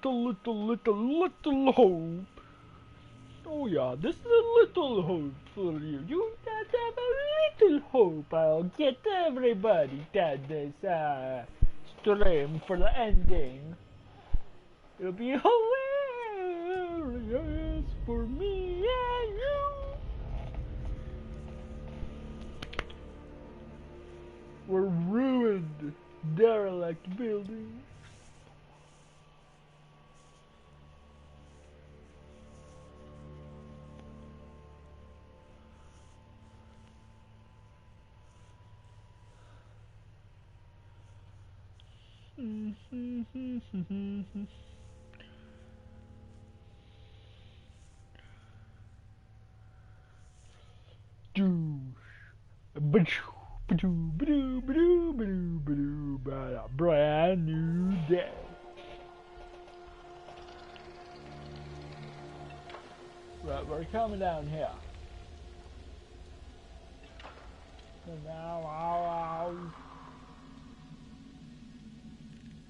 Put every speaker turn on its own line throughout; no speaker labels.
little hope. Oh yeah, this is a little hope for you. You just have a little hope. I'll get everybody down this stream for the ending. It'll be hilarious for me and you. We're ruined, derelict buildings. Brand new day. Right, we're coming down here. Now,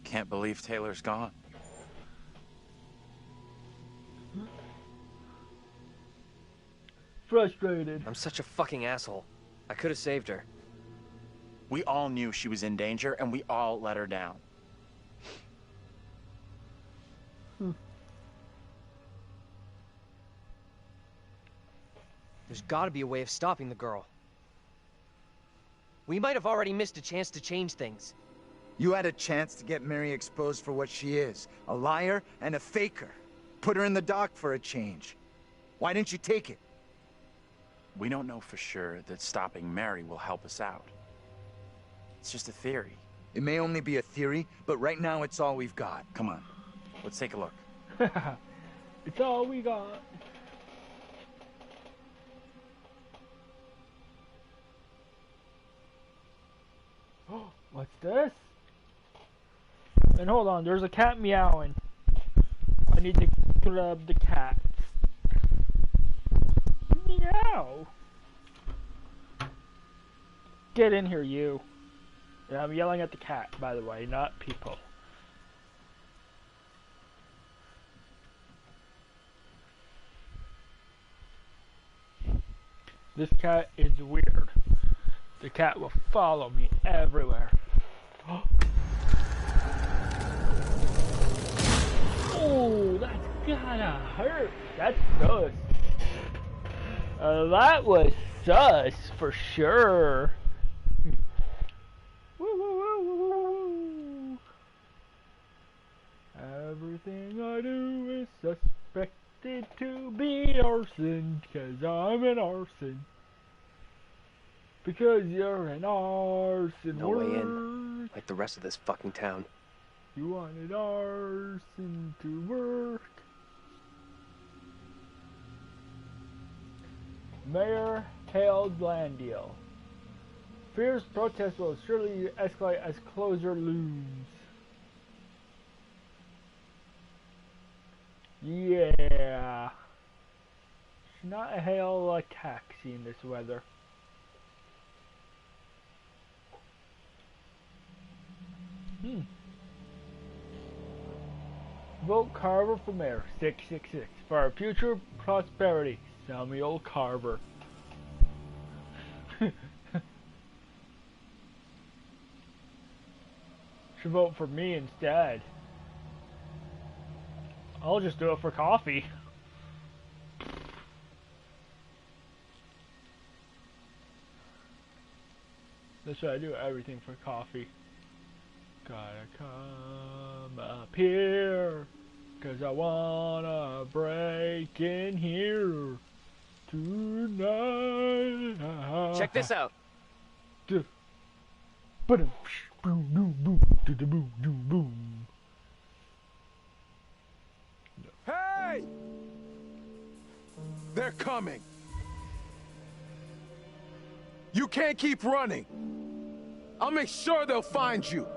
Can't believe Taylor's gone.
frustrated.
I'm such a fucking asshole. I could have saved her.
We all knew she was in danger, and we all let her down.
There's gotta be a way of stopping the girl. We might have already missed a chance to change things.
You had a chance to get Mary exposed for what she is. A liar and a faker. Put her in the dock for a change. Why didn't you take it?
We don't know for sure that stopping Mary will help us out. It's just a theory.
It may only be a theory, but right now it's all we've got.
Come on, let's take a look.
It's all we got. What's this? And hold on, there's a cat meowing. I need to grab the cat. Meow. Get in here, you. Yeah, I'm yelling at the cat, by the way, not people. This cat is weird. The cat will follow me everywhere. Oh, that's gotta hurt. That's sus. That was sus for sure. Everything I do is suspected to be arson, 'cause I'm an arson. Because you're an arson.
No way in, like the rest of this fucking town.
You wanted arson to work. Mayor hails land deal. Fierce protest will surely escalate as closure looms. Yeah. Should not hail a taxi in this weather. Vote Carver for mayor. 666. For our future prosperity. Samuel Carver. Should vote for me instead. I'll just do it for coffee. That's why I do everything for coffee. Gotta come up here, 'cause I wanna break in here tonight.
Check this out.
Boom, boom, boom, boom, boom.
Hey! They're coming. You can't keep running. I'll make sure they'll find you.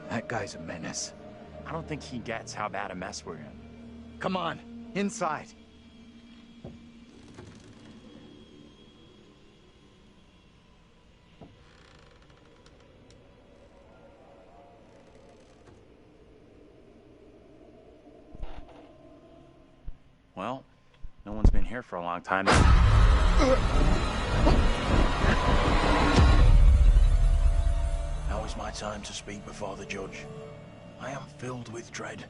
That guy's a menace.
I don't think he gets how bad a mess we're in.
Come on, inside.
Well, no one's been here for a long time. Now is my time to speak before the judge. I am filled with dread.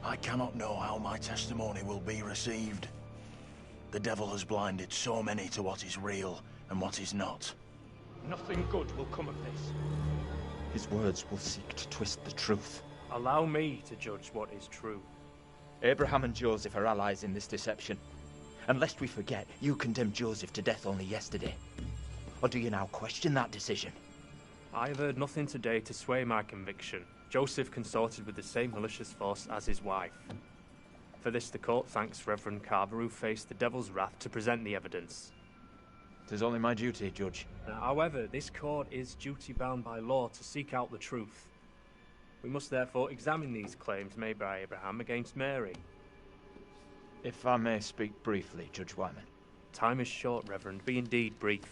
I cannot know how my testimony will be received. The devil has blinded so many to what is real and what is not.
Nothing good will come of this.
His words will seek to twist the truth.
Allow me to judge what is true.
Abraham and Joseph are allies in this deception. And lest we forget, you condemned Joseph to death only yesterday. Or do you now question that decision?
I have heard nothing today to sway my conviction. Joseph consorted with the same malicious force as his wife. For this the court thanks Reverend Carver, who faced the devil's wrath to present the evidence.
'Tis only my duty, Judge.
However, this court is duty-bound by law to seek out the truth. We must therefore examine these claims made by Abraham against Mary.
If I may speak briefly, Judge Wyman.
Time is short, Reverend. Be indeed brief.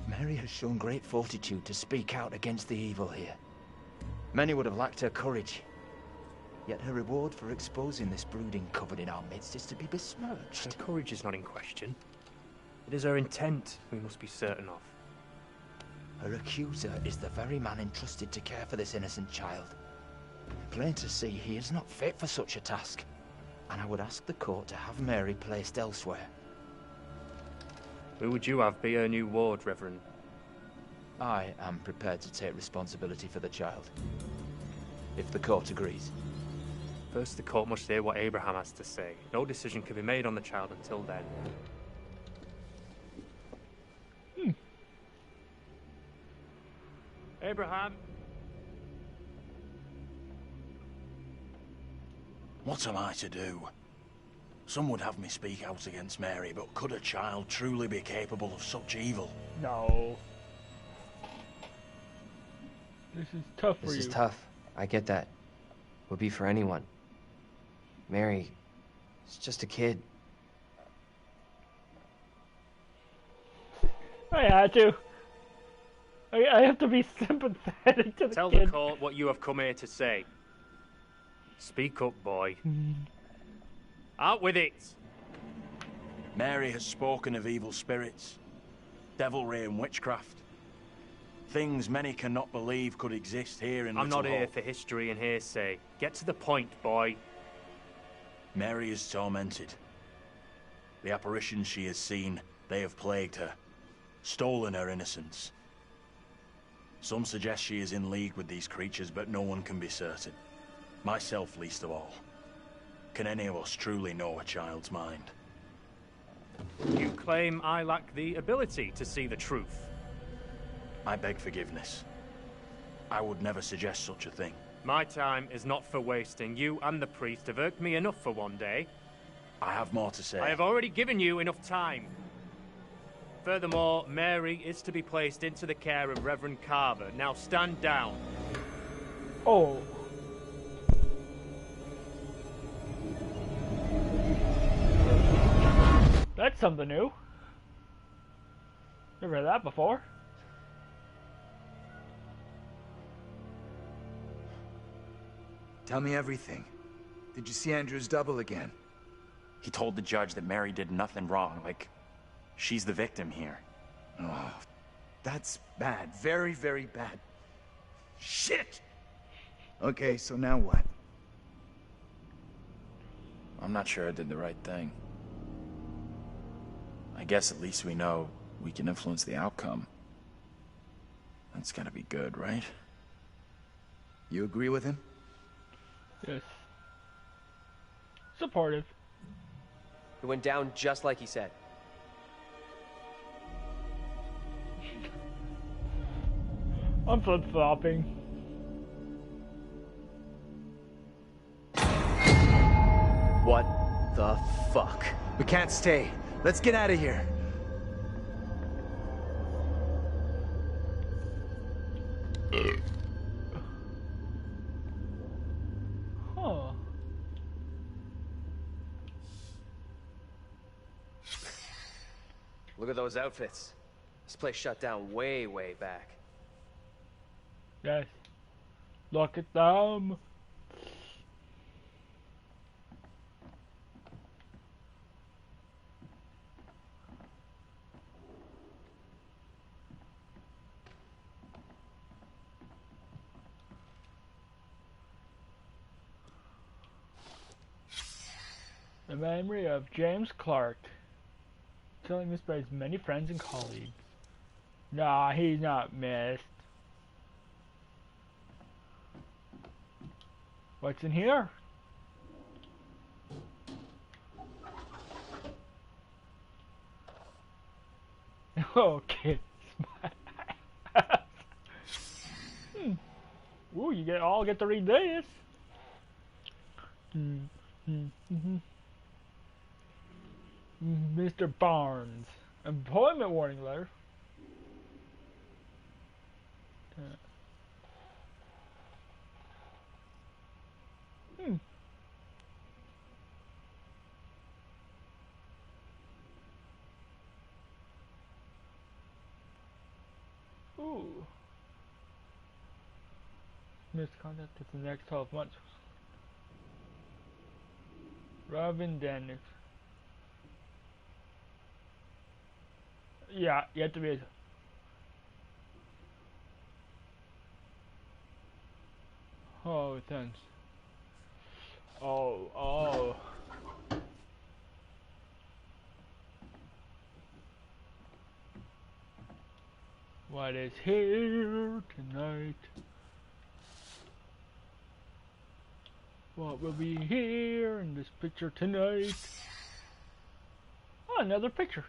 Mary has shown great fortitude to speak out against the evil here. Many would have lacked her courage. Yet her reward for exposing this brooding coven in our midst is to be besmirched.
Her courage is not in question. It is her intent we must be certain of.
Her accuser is the very man entrusted to care for this innocent child. Plain to see, he is not fit for such a task. And I would ask the court to have Mary placed elsewhere.
Who would you have be her new ward, Reverend?
I am prepared to take responsibility for the child. If the court agrees.
First, the court must hear what Abraham has to say. No decision can be made on the child until then. Abraham!
What am I to do? Some would have me speak out against Mary, but could a child truly be capable of such evil?
No. This is tough for you.
This is tough. I get that. Would be for anyone. Mary is just a kid.
I had to. I have to be sympathetic to the
Tell
kid.
the court what you have come here to say. Speak up, boy. Out with it!
Mary has spoken of evil spirits, devilry and witchcraft. Things many cannot believe could exist here in
I'm
Little
not here
Hope.
for history and hearsay. Get to the point, boy.
Mary is tormented. The apparitions she has seen, they have plagued her, stolen her innocence. Some suggest she is in league with these creatures, but no one can be certain. Myself least of all. Can any of us truly know a child's mind?
You claim I lack the ability to see the truth.
I beg forgiveness. I would never suggest such a thing.
My time is not for wasting. You and the priest have irked me enough for one day.
I have more to say.
I have already given you enough time. Furthermore, Mary is to be placed into the care of Reverend Carver. Now stand down.
Oh. That's something new. Never heard that before.
Tell me everything. Did you see Andrew's double again?
He told the judge that Mary did nothing wrong, like she's the victim here.
Oh, that's bad. Very, very bad. Shit! Okay, so now what?
I'm not sure I did the right thing. I guess at least we know we can influence the outcome. That's gotta be good, right?
You agree with him?
Yes. Supportive.
It went down just like he said.
I'm flip-flopping.
What the fuck?
We can't stay. Let's get out of here.
Huh.
Look at those outfits. This place shut down way, way back.
Yes. Look at them. The memory of James Clark, telling missed by his many friends and colleagues. Nah, he's not missed. What's in here? Okay. Ooh, you all get to read this. Mr. Barnes, employment warning letter. Ooh. Misconduct for the next 12 months. Robin Dennis. Yeah, yet to be. Oh, thanks. Oh. What is here tonight? What will be here in this picture tonight? Oh, another picture.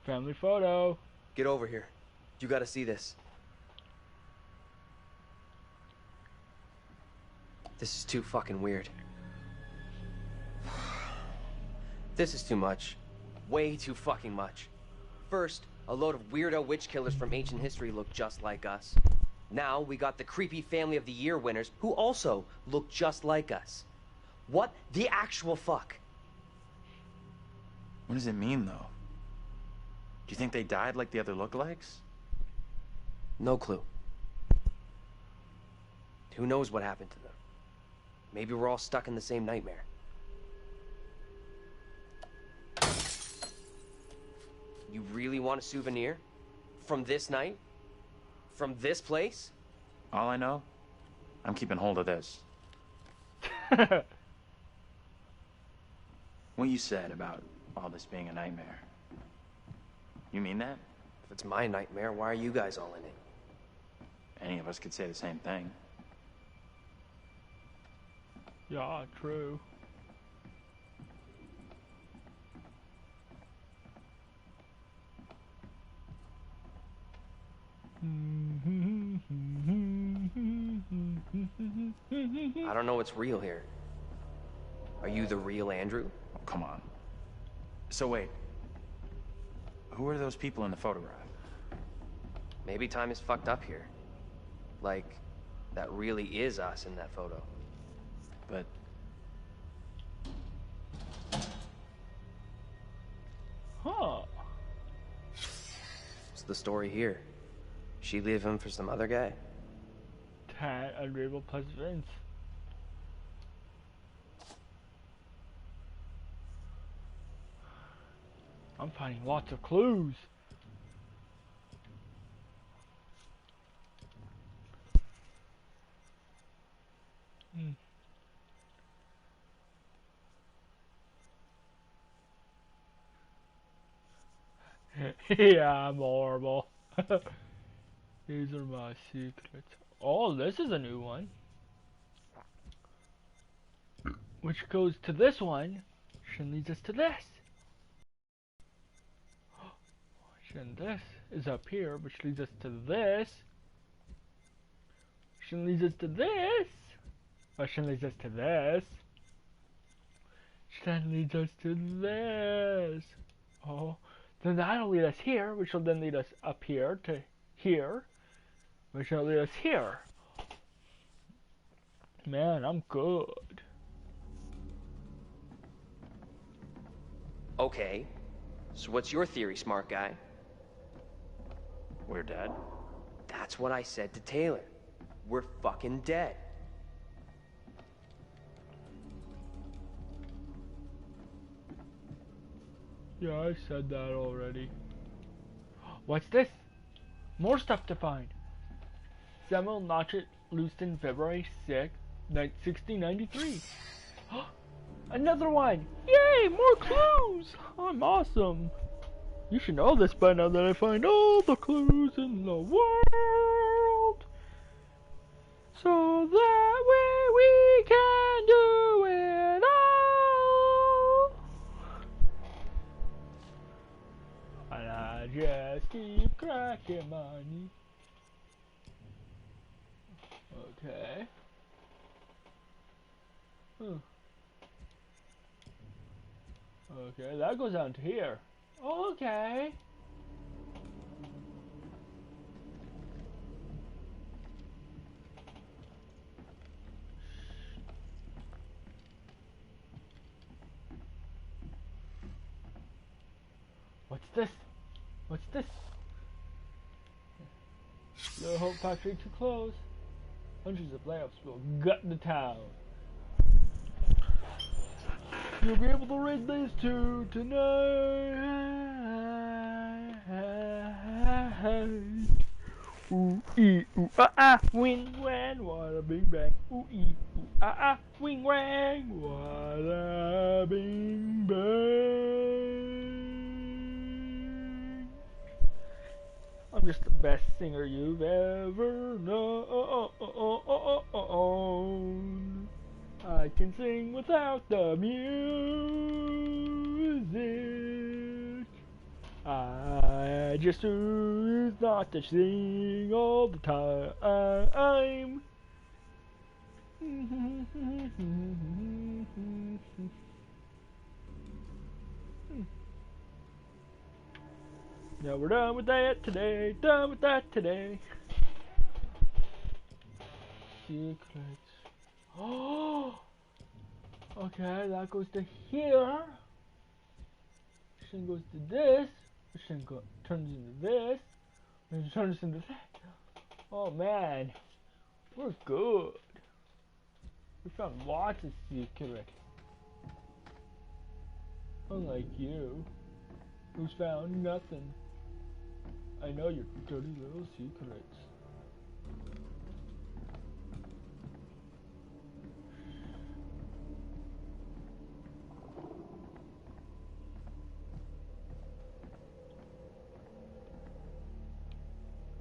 Family photo.
Get over here. You gotta see this. This is too fucking weird. This is too much. Way too fucking much. First, a load of weirdo witch killers from ancient history look just like us. Now we got the creepy Family of the Year winners who also look just like us. What the actual fuck?
What does it mean, though? Do you think they died like the other lookalikes?
No clue. Who knows what happened to them? Maybe we're all stuck in the same nightmare. You really want a souvenir? From this night? From this place?
All I know, I'm keeping hold of this. What you said about all this being a nightmare. You mean that?
If it's my nightmare, why are you guys all in it?
Any of us could say the same thing.
Yeah, true.
I don't know what's real here. Are you the real Andrew?
Oh, come on. So wait. Who are those people in the photograph?
Maybe time is fucked up here. Like, that really is us in that photo.
But...
Huh.
What's the story here? She leave him for some other guy?
Tad unreadable plus Vince. I'm finding lots of clues. Yeah, I'm horrible. These are my secrets. Oh, this is a new one. Which goes to this one, which leads us to this. And this is up here, which leads us to this. Which leads us to this. Which leads us to this. Which then leads us to this. Oh, then that'll lead us here, which will then lead us up here to here, which will lead us here. Man, I'm good.
Okay, so what's your theory, smart guy?
We're dead?
That's what I said to Taylor. We're fucking dead.
Yeah, I said that already. What's this? More stuff to find. Samuel Notchet, Lewiston, February 6th, 1693. Another one! Yay! More clues! I'm awesome! You should know this by now that I find all the clues in the world! So that way we can do it all! And I just keep cracking money. Okay. Okay, that goes down to here. Okay. What's this? What's this? The Hope Factory to close. Hundreds of layoffs will gut the town. You'll be able to read these two tonight. Ooh ee ooh ah, wing wang, what a big bang. Ooh ee ooh ah, wing wang, what a big bang. I'm just the best singer you've ever known. I can sing without the music. I just choose not to sing all the time. Now we're done with that today. Done with that today. Secrets. Oh. Okay, that goes to here. This thing goes to this. This thing turns into this. And it turns into that. Oh man, we're good. We found lots of secrets. Unlike you, who's found nothing. I know your dirty little secrets.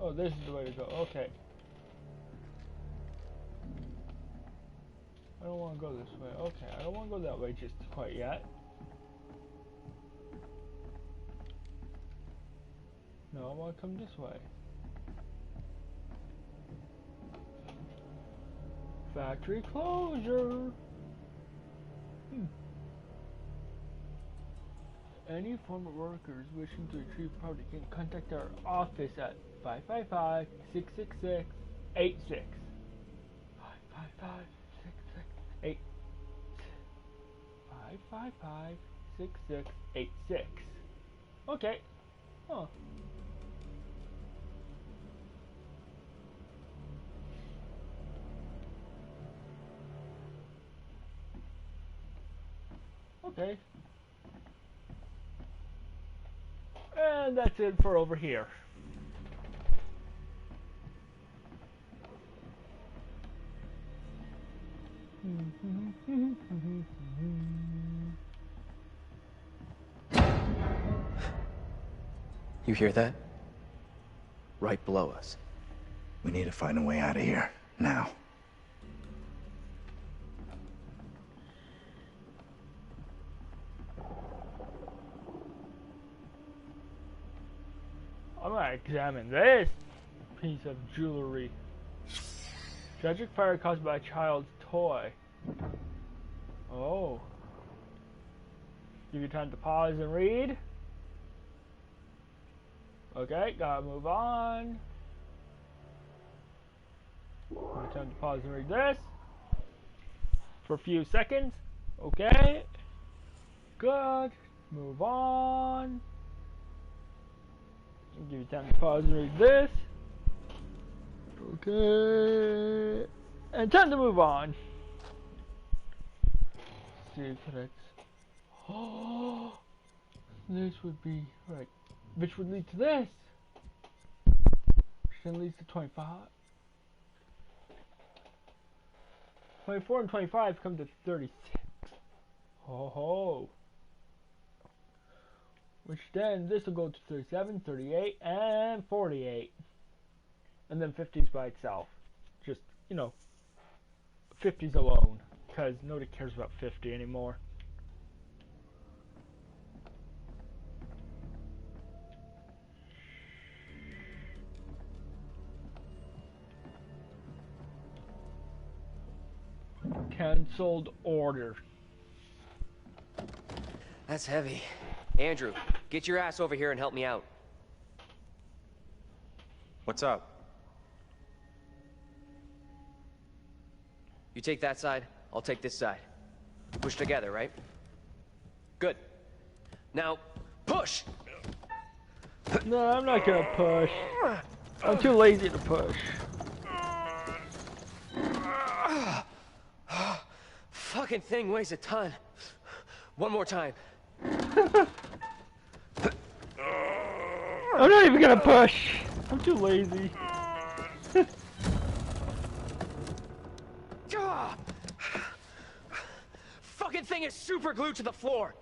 Oh, this is the way to go. Okay. I don't want to go this way. Okay, I don't want to go that way just quite yet. No, I want to come this way. Factory closure. Any former workers wishing to retrieve property can contact our office at 555-666-86. 555-666-8. 555-6686. Okay. Huh. Okay. And that's it for over here.
You hear that? Right below us.
We need to find a way out of here, now.
I'm gonna examine this piece of jewelry. Tragic fire caused by a child's toy. Oh. Give you time to pause and read. Okay, gotta move on. Give you time to pause and read this. For a few seconds. Okay. Good. Move on. Give you time to pause and read this. Okay. And time to move on. Secrets. Oh, this would be right. Which would lead to this. Which then leads to 25. 24 and 25 come to 36. Ho ho. Which then this will go to 37, 38, and 48. And then 50s by itself. Just, you know, 50s alone. Because nobody cares about 50 anymore. Cancelled order.
That's heavy. Andrew, get your ass over here and help me out.
What's up?
You take that side, I'll take this side. Push together, right? Good. Now, push!
No, I'm not gonna push. I'm too lazy to push.
Fucking thing weighs a ton. One more time.
I'm not even gonna push. I'm too lazy.
Fucking thing is super glued to the floor.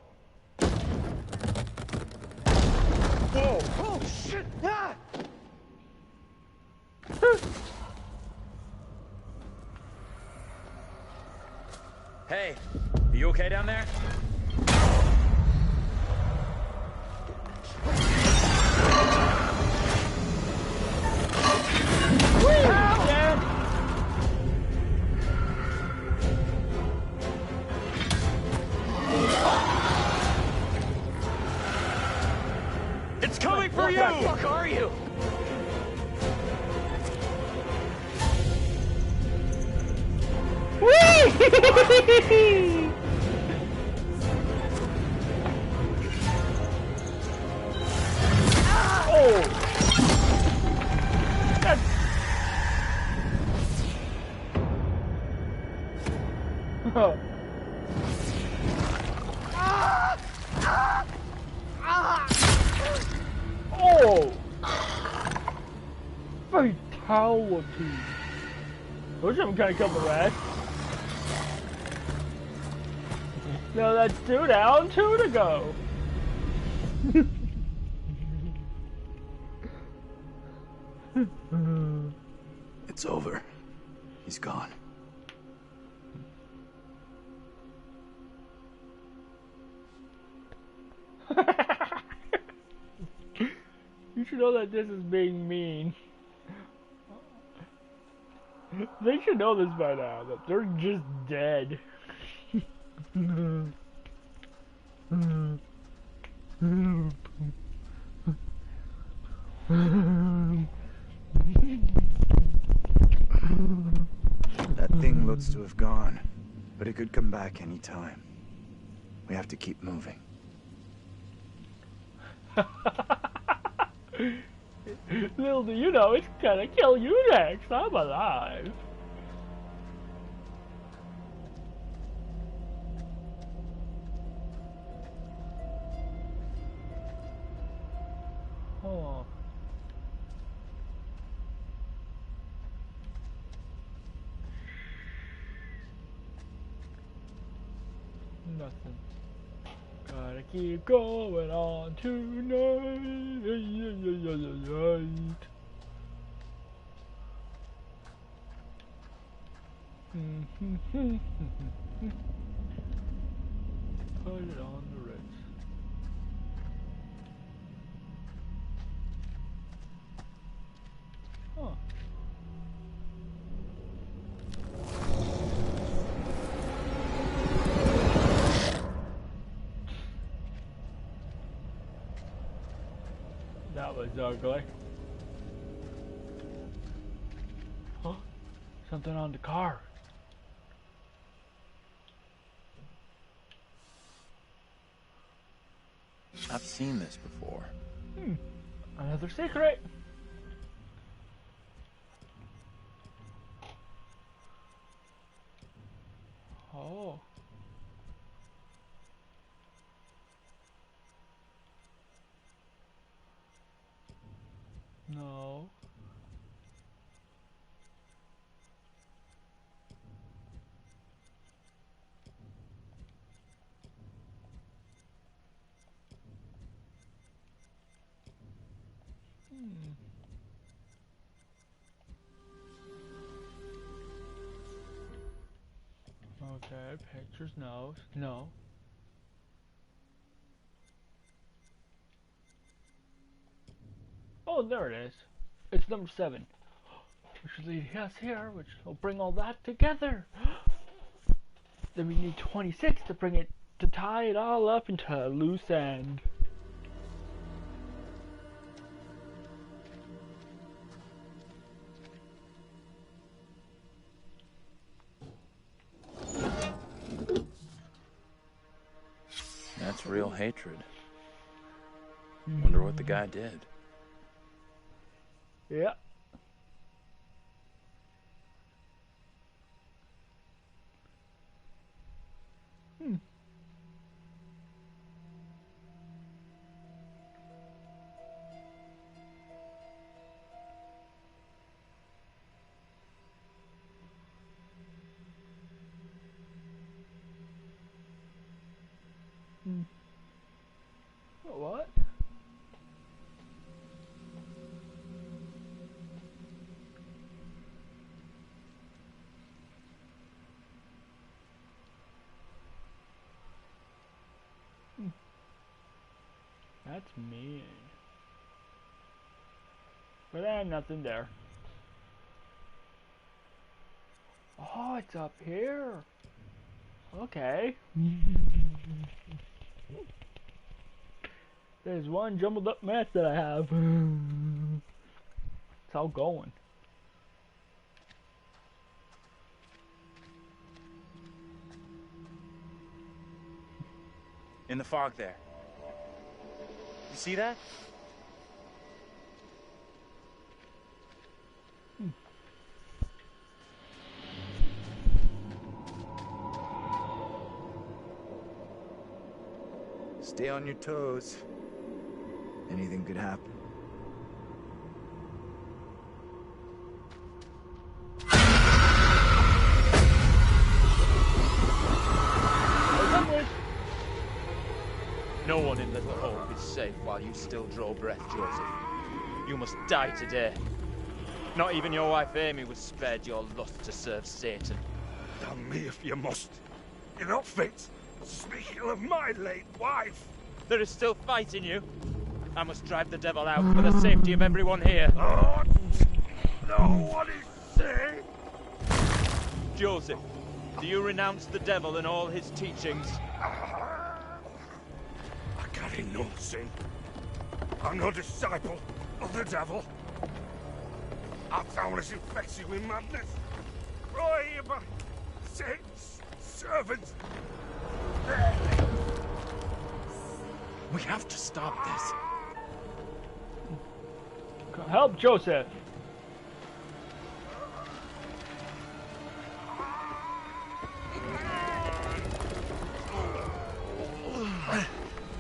Whoa!
Oh shit! Ah!
Hey, are you okay down there?
It's coming for you!
What the fuck are you?
Whee! Oh! That's... Oh. Oh! Fatality. Wish I'm gonna kill the rest. No, that's 2 down, 2 to go.
It's over. He's gone.
You should know that this is being mean. They should know this by now, that they're just dead.
That thing looks to have gone, but it could come back any time. We have to keep moving.
Little do you know, it's gonna kill you next. I'm alive. Oh. Nothing. Gotta keep going on tonight. Put it on the Ritz. Huh. That was ugly. Huh? Something on the car.
I've seen this before.
Another secret. Oh. No. Okay, pictures, no. No. Oh, there it is. It's number 7. Which will lead us here, which will bring all that together. Then we need 26 to bring it, to tie it all up into a loose end.
That's real hatred. Wonder what the guy did.
Yeah. What? That's mean. But I have nothing there. Oh, it's up here. Okay. There's one jumbled up mess that I have. It's all going.
In the fog there. You see that?
Stay on your toes. Anything could happen.
No one in Little Hope is safe while you still draw breath, Joseph. You must die today. Not even your wife Amy was spared your lust to serve Satan.
Damn me if you must. You're not fit. Speaking of my late wife.
There is still fight in you. I must drive the devil out for the safety of everyone here.
Oh, no, what is saying?
Joseph, do you renounce the devil and all his teachings?
I carry no sin. I'm no disciple of the devil. Our town is infected with madness. Brought here by Satan's servants.
We have to stop this.
Help Joseph.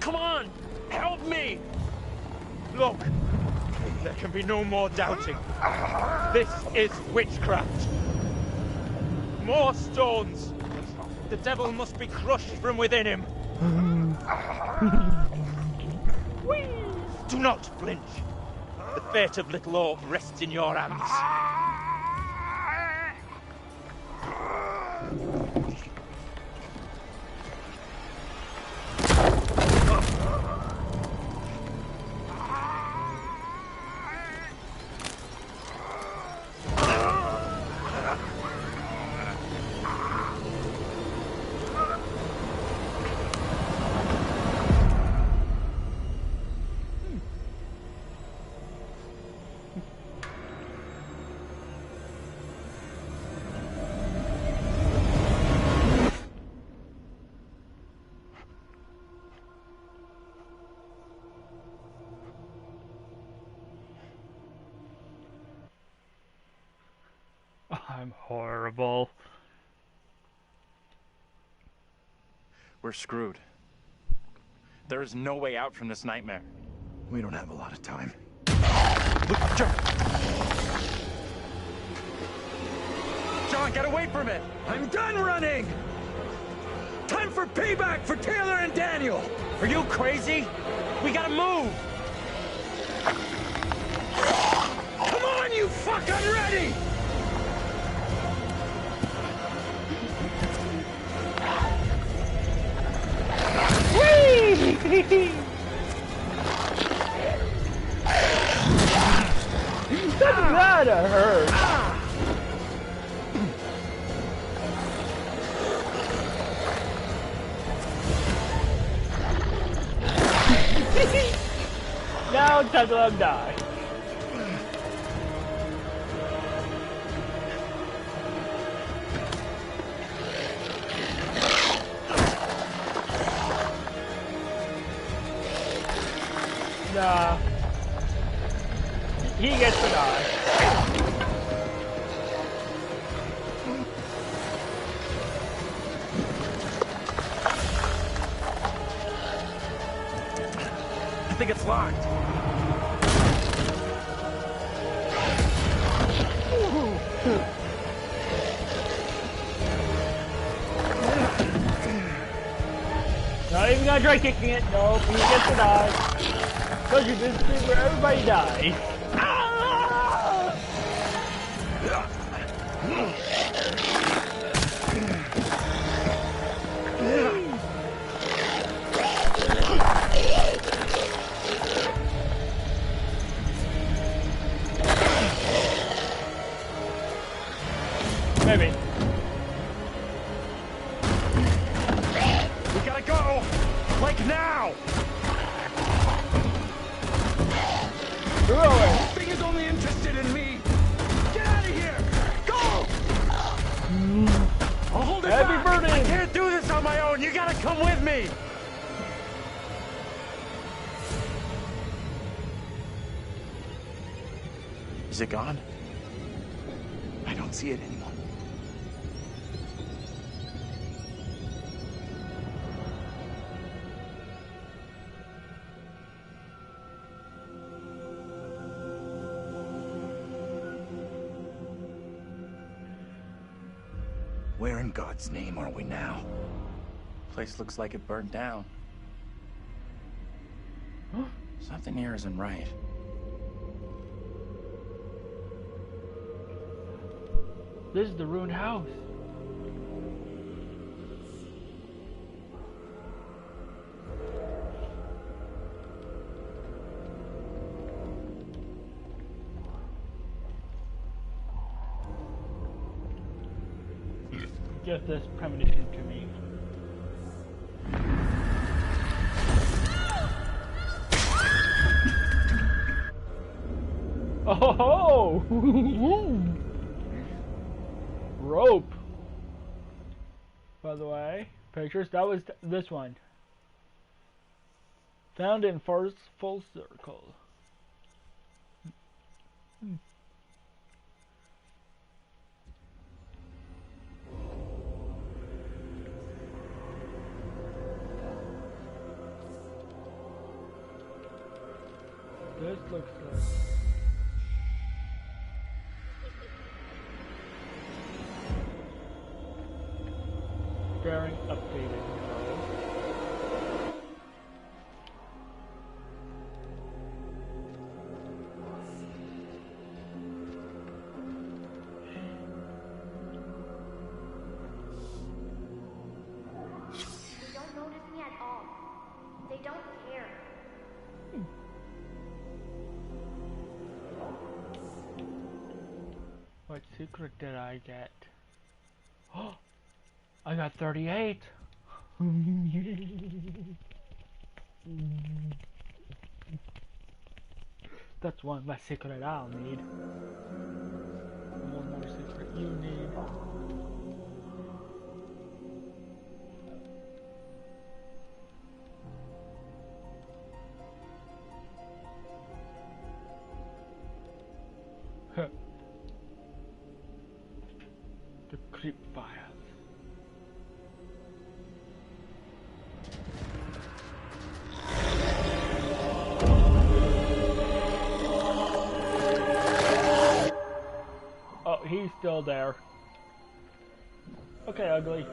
Come on! Help me! Look, there can be no more doubting. This is witchcraft. More stones. The devil must be crushed from within him. Do not flinch. The fate of Little Oak rests in your hands.
I'm horrible.
We're screwed. There is no way out from this nightmare.
We don't have a lot of time.
John, get away from it!
I'm done running! Time for payback for Taylor and Daniel!
Are you crazy? We gotta move!
Come on, you fuck! I'm ready!
That gotta hurt. Now it's time to let him die. Nah. He gets to die.
I think it's locked.
Not even gonna try kicking it. Nope, he gets to die. Told you this is where everybody dies. Maybe.
We gotta go! Like now!
Throw it.
Thing is only interested in me! Get out of here! Go! I'll hold it
Heavy
back!
burden.
I can't do this on my own! You gotta come with me!
Is it gone?
I don't see it anymore. Where in God's name are we now?
Place looks like it burned down. Something here isn't right.
This is the ruined house. Give this premonition to me. Oh! Rope. By the way, pictures. That was this one. Found in first full circle. This looks like bearing updated.
They don't notice me at all. They don't care.
What secret did I get? Oh, I got 38. That's one less secret I'll need. One more secret you need. Huh. The creep files. Oh, he's still there. Okay, ugly.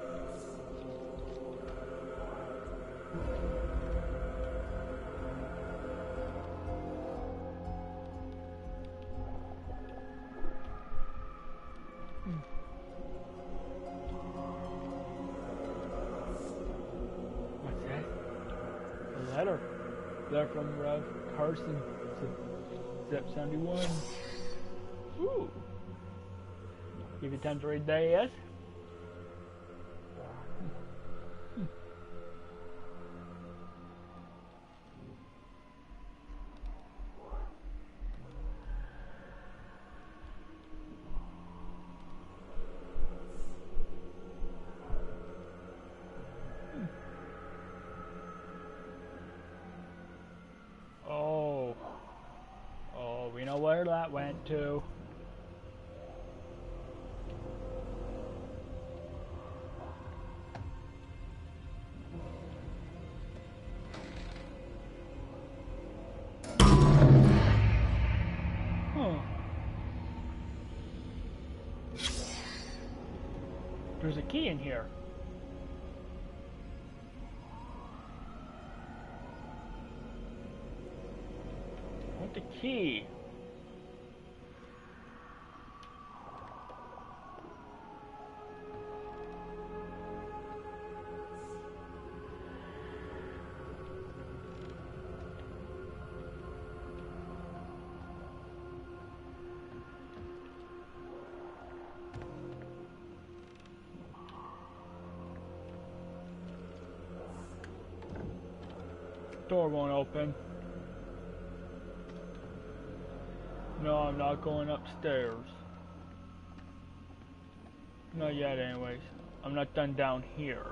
What's that? A letter. They're from Ralph Carson, Zep 71. Ooh. Give you time to read that, yes? Oh. Oh, we know where that went to. There's a key in here. What the key? Door won't open. No, I'm not going upstairs. Not yet anyways. I'm not done down here.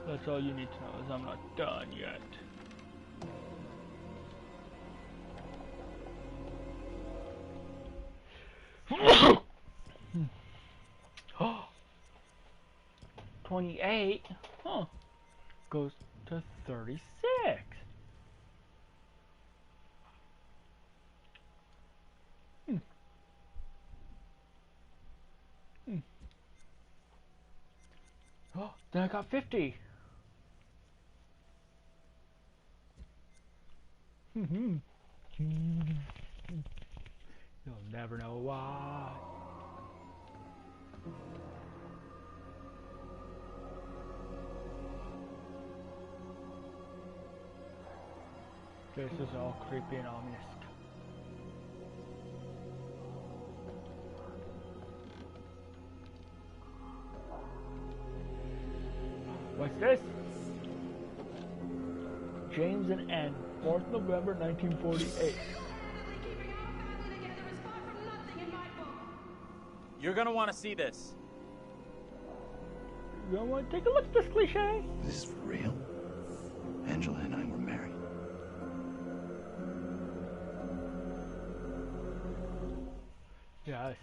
That's all you need to know, is I'm not done yet. Oh, 28? Huh. Goes to 36. Oh, then I got 50. You'll never know why. This is all creepy and ominous. What's this? James and Ann, 4th November 1948.
You're gonna want to see this.
You want to take a look at this cliche?
Is this for real? Angela and I were married.
Yes.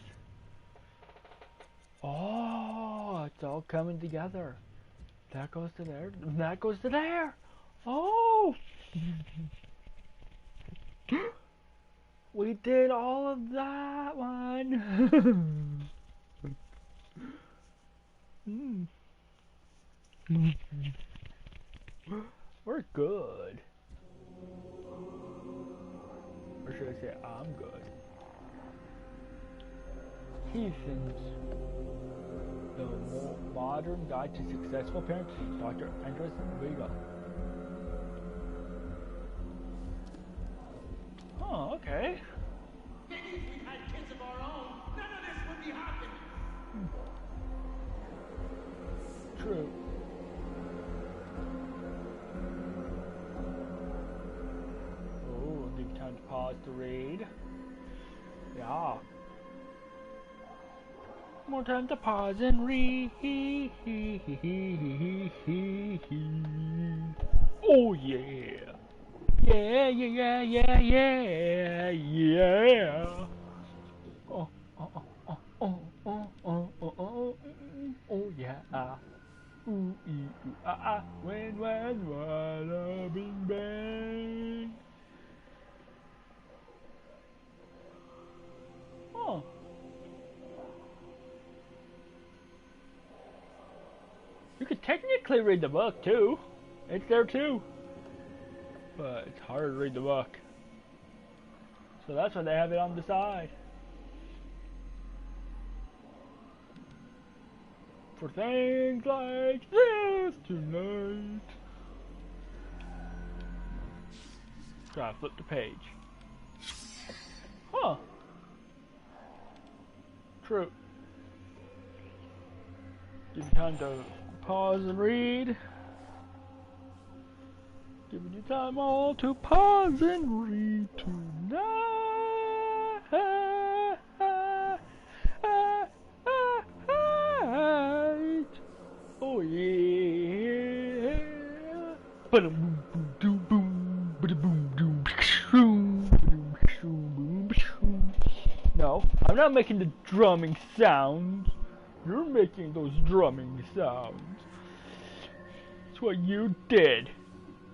Oh, it's all coming together. That goes to there, and that goes to there. Oh! We did all of that one. We're good. Or should I say, I'm good. Ethan's the modern guide to successful parenting, Dr. Andres Vega. Oh, okay.
Maybe if we had kids of our own, none of this would be happening.
True. Oh, give time to pause to read. Yeah. More time to pause and read. Oh yeah. Yeah, yeah, yeah, yeah, yeah. Oh, oh, oh, oh, oh, oh, oh, oh, oh, yeah. Ooh, ee, ooh, ah, when, wada, bing, bang. Oh. You could technically read the book too. It's there too. But it's hard to read the book. So that's why they have it on the side. For things like this tonight. Try to flip the page. Huh. True. Give you time to pause and read. Giving you time all to pause and read tonight. Oh yeah. Ba-dum, boom, boom, boom, ba-da-boom, boom, boom, boom, boom. No, I'm not making the drumming sounds. You're making those drumming sounds. That's what you did.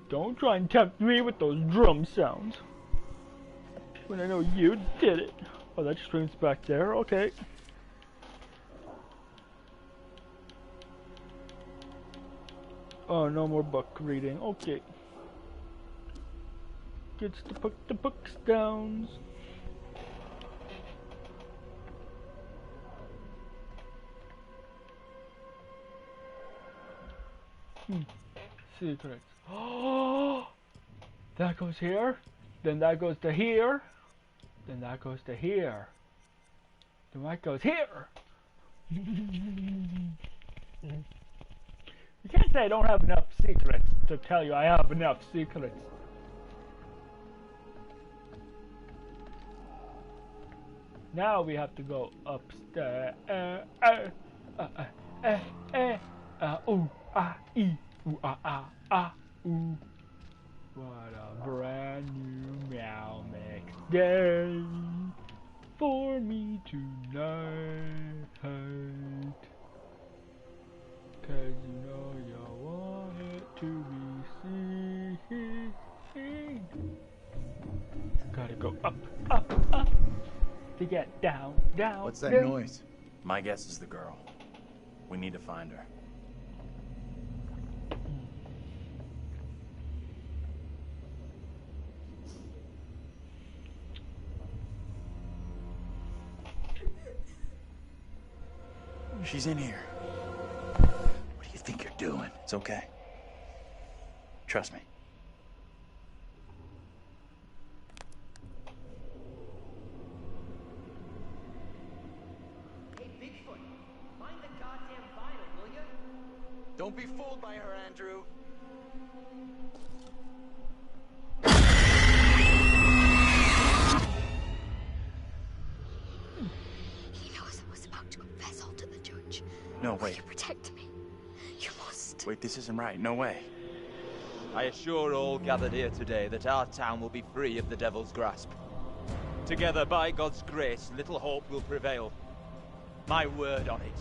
Don't try and tempt me with those drum sounds. When I know you did it. Oh, that screams back there. Okay. Oh, no more book reading. Okay. Gets to put the books down. Secrets. Oh, that goes here. Then that goes to here. Then that goes to here. Then that goes here. You can't say I don't have enough secrets to tell you I have enough secrets. Now we have to go upstairs. Ooh, ah, ee, ooh, ah, ah, ah, ooh. What a brand new meow mix day for me tonight. 'Cause you know you want it to be seen. Gotta go up, up, up to get down, down.
What's that
down.
noise?
My guess is the girl. We need to find her. She's in here.
What do you think you're doing?
It's okay. Trust me.
Hey, Bigfoot, mind the goddamn vinyl, will ya?
Don't be fooled by her, Andrew.
He knows I was about to confess all to the judge.
No,
Will
wait.
you protect me? You must.
Wait, this isn't right. No way.
I assure all gathered here today that our town will be free of the devil's grasp. Together, by God's grace, little hope will prevail. My word on it.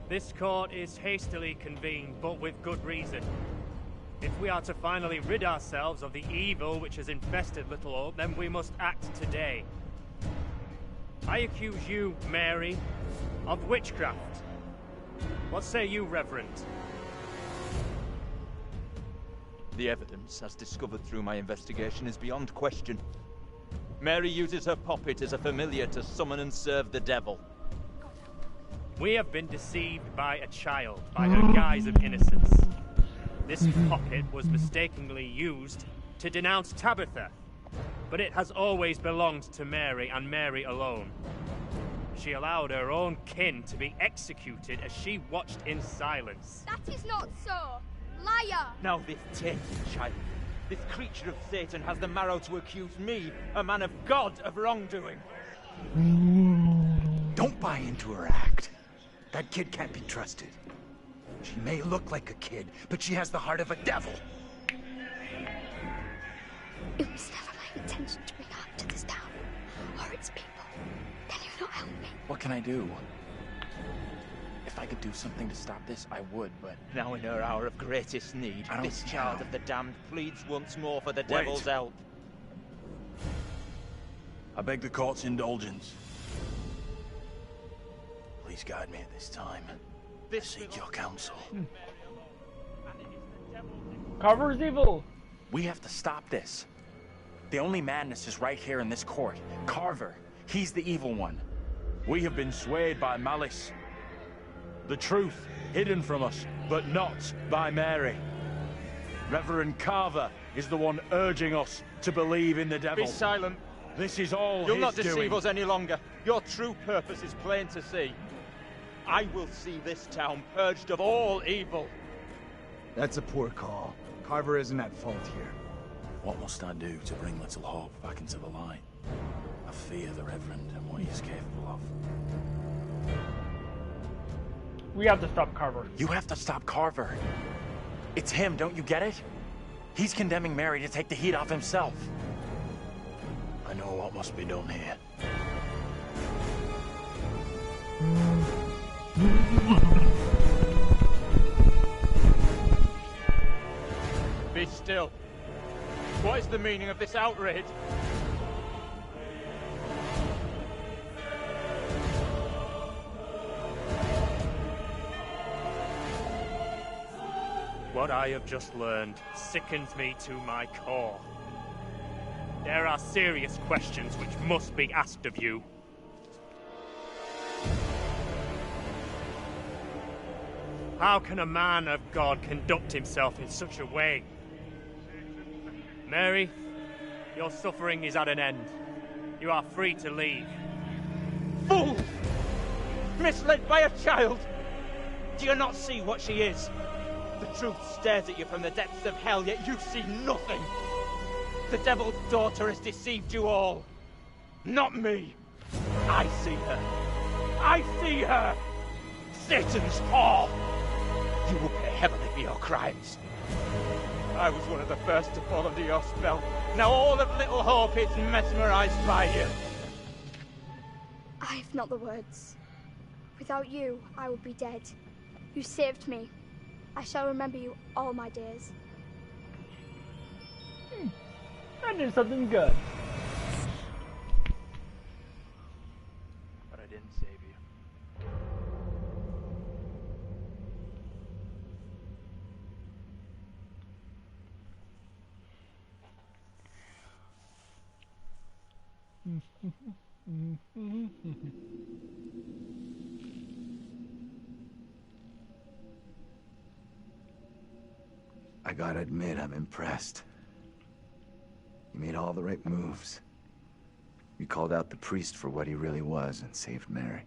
This court is hastily convened, but with good reason. If we are to finally rid ourselves of the evil which has infested Little Hope, then we must act today. I accuse you, Mary, of witchcraft. What say you, Reverend?
The evidence, as discovered through my investigation, is beyond question. Mary uses her puppet as a familiar to summon and serve the devil.
We have been deceived by a child, by her guise of innocence. This puppet was mistakenly used to denounce Tabitha, but it has always belonged to Mary and Mary alone. She allowed her own kin to be executed as she watched in silence.
That is not so. Liar!
Now this tainted child, this creature of Satan, has the marrow to accuse me, a man of God, of wrongdoing.
Don't buy into her act. That kid can't be trusted. She may look like a kid, but she has the heart of a devil.
It was never my intention to bring harm to this town or its people. Can you not help me?
What can I do? If I could do something to stop this, I would, but...
Now in her hour of greatest need,
I don't
this
see
child
how.
of the damned pleads once more for the devil's help.
I beg the court's indulgence. Please guide me at this time. I seek your counsel.
Carver is evil.
We have to stop this. The only madness is right here in this court. Carver, he's the evil one. We have been swayed by malice. The truth hidden from us, but not by Mary. Reverend Carver is the one urging us to believe in the devil.
Be silent.
This is all
You'll
his
not deceive
doing.
us any longer. Your true purpose is plain to see. I will see this town purged of all evil.
That's a poor call. Carver isn't at fault here.
What must I do to bring Little Hope back into the light? I fear the Reverend and what he is capable of.
We have to stop Carver.
You have to stop Carver. It's him, don't you get it? He's condemning Mary to take the heat off himself. I know what must be done here.
Be still. What is the meaning of this outrage?
What I have just learned sickens me to my core. There are serious questions which must be asked of you. How can a man of God conduct himself in such a way? Mary, your suffering is at an end. You are free to leave.
Fool! Misled by a child! Do you not see what she is? The truth stares at you from the depths of hell, yet you see nothing. The devil's daughter has deceived you all. Not me. I see her. I see her! Satan's whore! You will pay heavily for your crimes. I was one of the first to fall under your spell. Now all of Little Hope is mesmerized by you.
I have not the words. Without you, I would be dead. You saved me. I shall remember you all my days.
I did something good.
But I didn't save you.
I gotta admit, I'm impressed. You made all the right moves. You called out the priest for what he really was and saved Mary.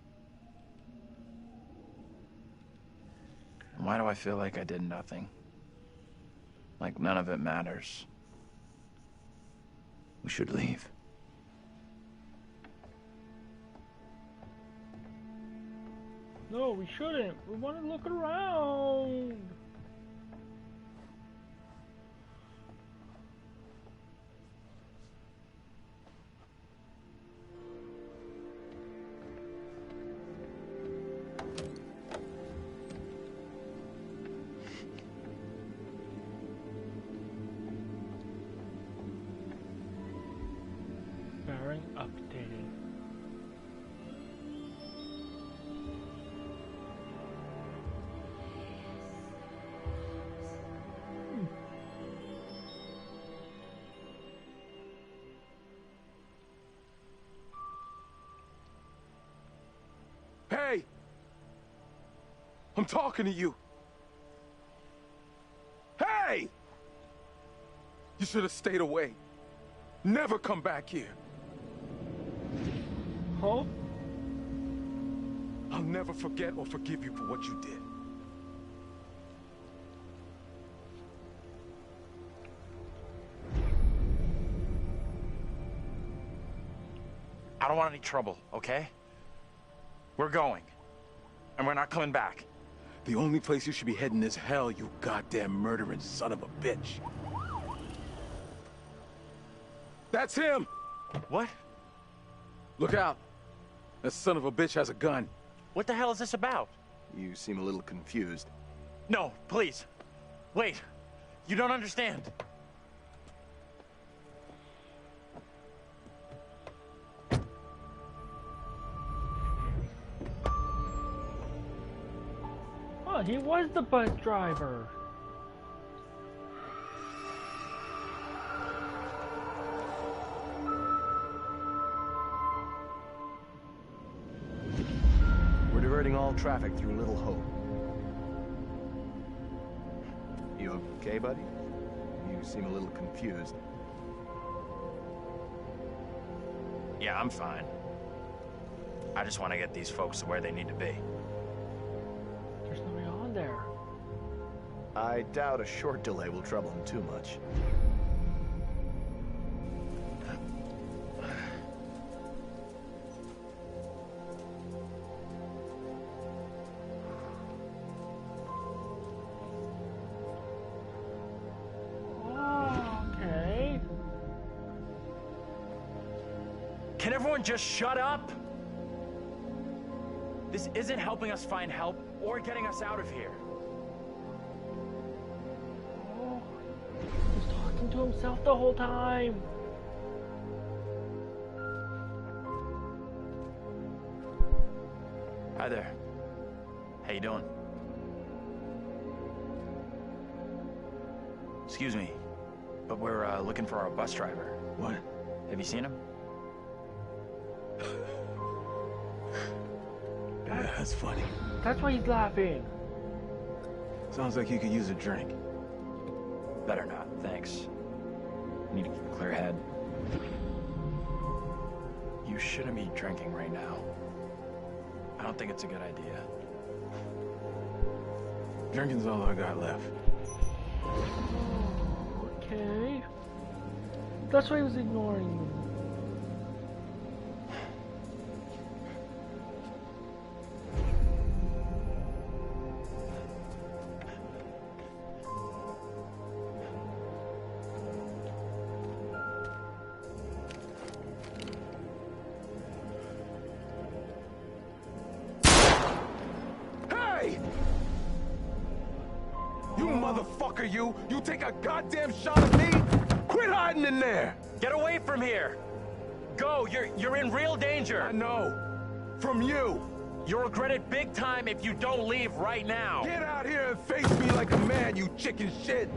Why do I feel like I did nothing? Like none of it matters?
We should leave.
No, we shouldn't. We want to look around. Bearing updated.
Hey! I'm talking to you. Hey! You should have stayed away. Never come back here.
Huh?
I'll never forget or forgive you for what you did.
I don't want any trouble, okay? We're going. And we're not coming back.
The only place you should be heading is hell, you goddamn murdering son of a bitch. That's him!
What?
Look out. That son of a bitch has a gun.
What the hell is this about?
You seem a little confused.
No, please. Wait. You don't understand.
Oh, he was the bus driver.
We're diverting all traffic through Little Hope. You okay, buddy? You
You seem a little confused.
Yeah, I'm fine. I just want to get these folks to where they need to be.
There's nobody on there.
I doubt a short delay will trouble him too much.
Okay.
Can everyone just shut up? This isn't helping us find help or getting us out of here.
Oh, he's talking to himself the whole time.
Hi there. How you doing? Excuse me, but we're looking for our bus driver.
What?
Have you seen him?
Yeah, that's funny.
That's why he's laughing.
Sounds like you could use a drink.
Better not, thanks. Need to keep a clear head. You shouldn't be drinking right now. I don't think it's a good idea.
Drinking's all I got left.
Okay. That's why he was ignoring me.
Motherfucker, you! You take a goddamn shot at me? Quit hiding in there!
Get away from here! Go! You're in real danger!
I know. From you!
You'll regret it big time if you don't leave right now!
Get out here and face me like a man, you chicken shit!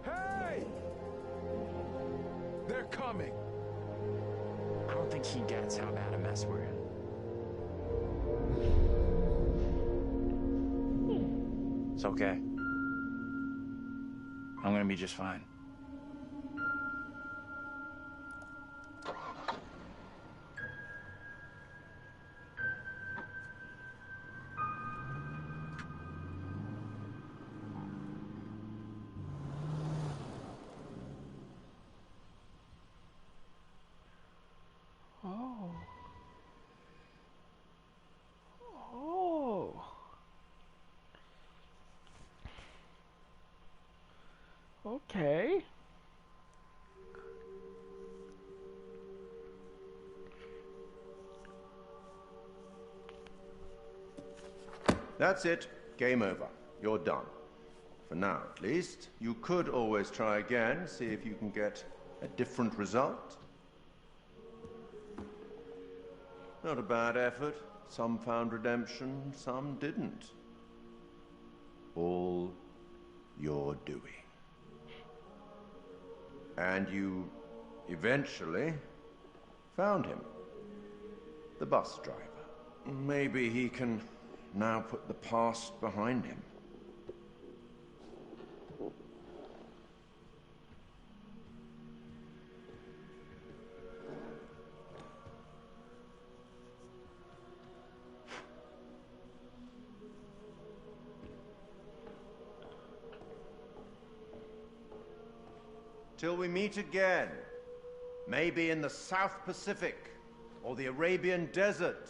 Hey! They're coming.
I don't think he gets how bad a mess we're in. It's okay. I'm gonna be just fine.
Oh. Oh. Okay.
That's it. Game over. You're done. For now, at least. You could always try again, see if you can get a different result. Not a bad effort. Some found redemption, some didn't. All your doing. And you eventually found him. The bus driver. Maybe he can now put the past behind him. Till we meet again. Maybe in the South Pacific, or the Arabian Desert,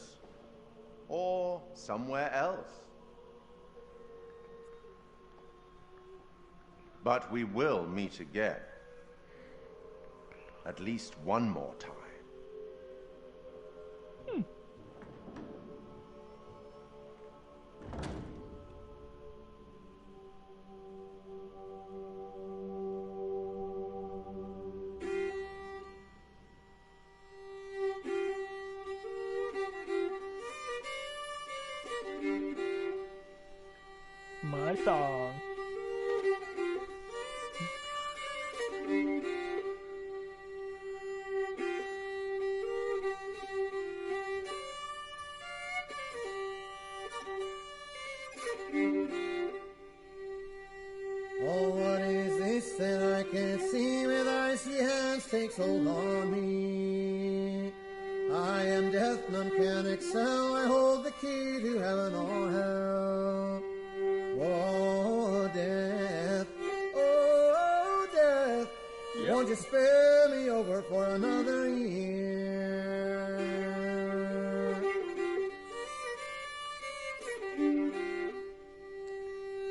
or somewhere else. But we will meet again. At least one more time.
My song.
Oh, what is this that I can't see with icy hands takes hold on me? I am deaf, none can excel, I hold the key to heaven or hell. Oh, death, oh, death, won't you spare me over for another year?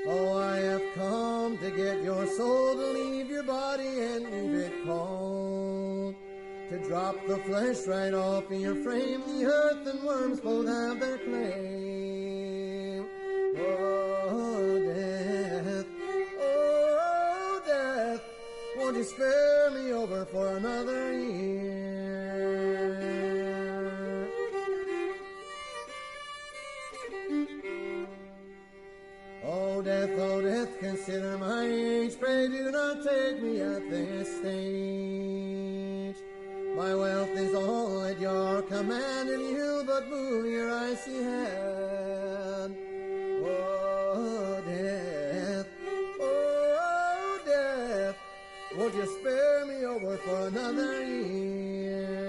Oh, I have come to get your soul, to leave your body and leave it cold, to drop the flesh right off of your frame. The earth and worms both have their claim. Oh, death, oh, death, won't you spare me over for another year? Oh, death, consider my age, pray do not take me at this stage. My wealth is all at your command, and you but move your icy hand. Oh, death, oh, death, won't you spare me over for another year?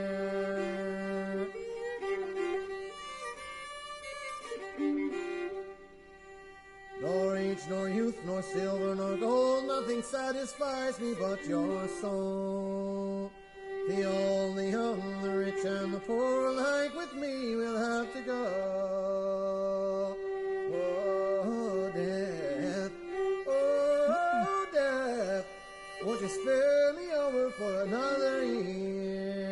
Nor age, nor youth, nor silver, nor gold, nothing satisfies me but your soul. The old, the young, the rich, and the poor alike with me will have to go. Oh, death, oh, death, won't you spare me over for another year?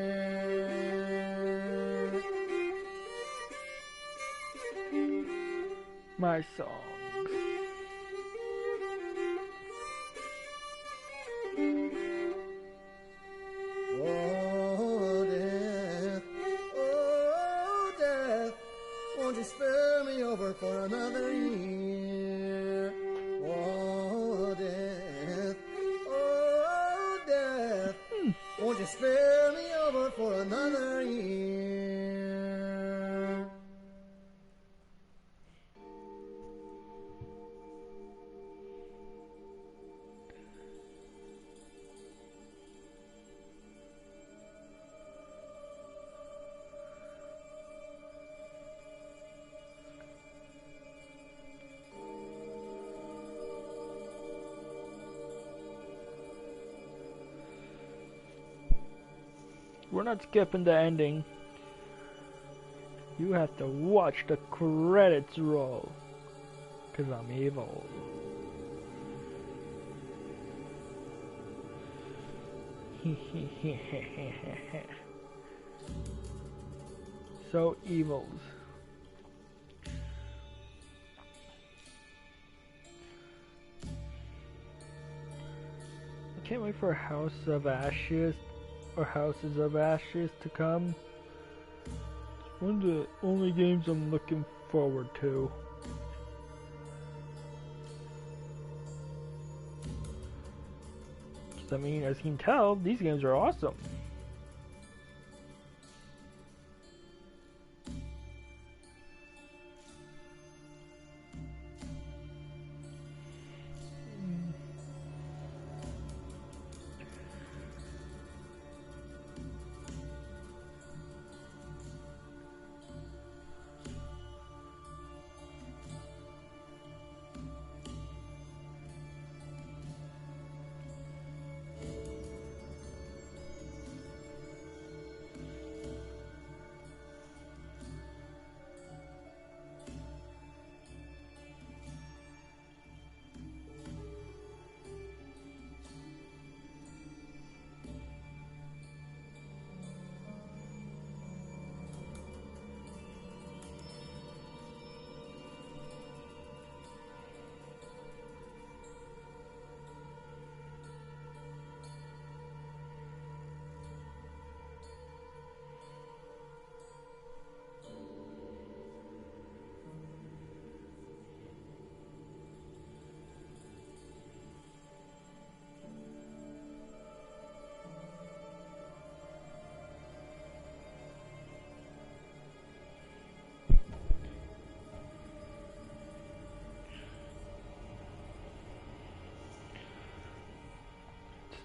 My songs.
Oh, death, oh, death, won't you spare me over for another year? Oh, death, oh, death, won't you spare me over for another year?
We're not skipping the ending. You have to watch the credits roll. 'Cause I'm evil. So evils. I can't wait for House of Ashes or Houses of Ashes to come. It's one of the only games I'm looking forward to. I mean, as you can tell, these games are awesome.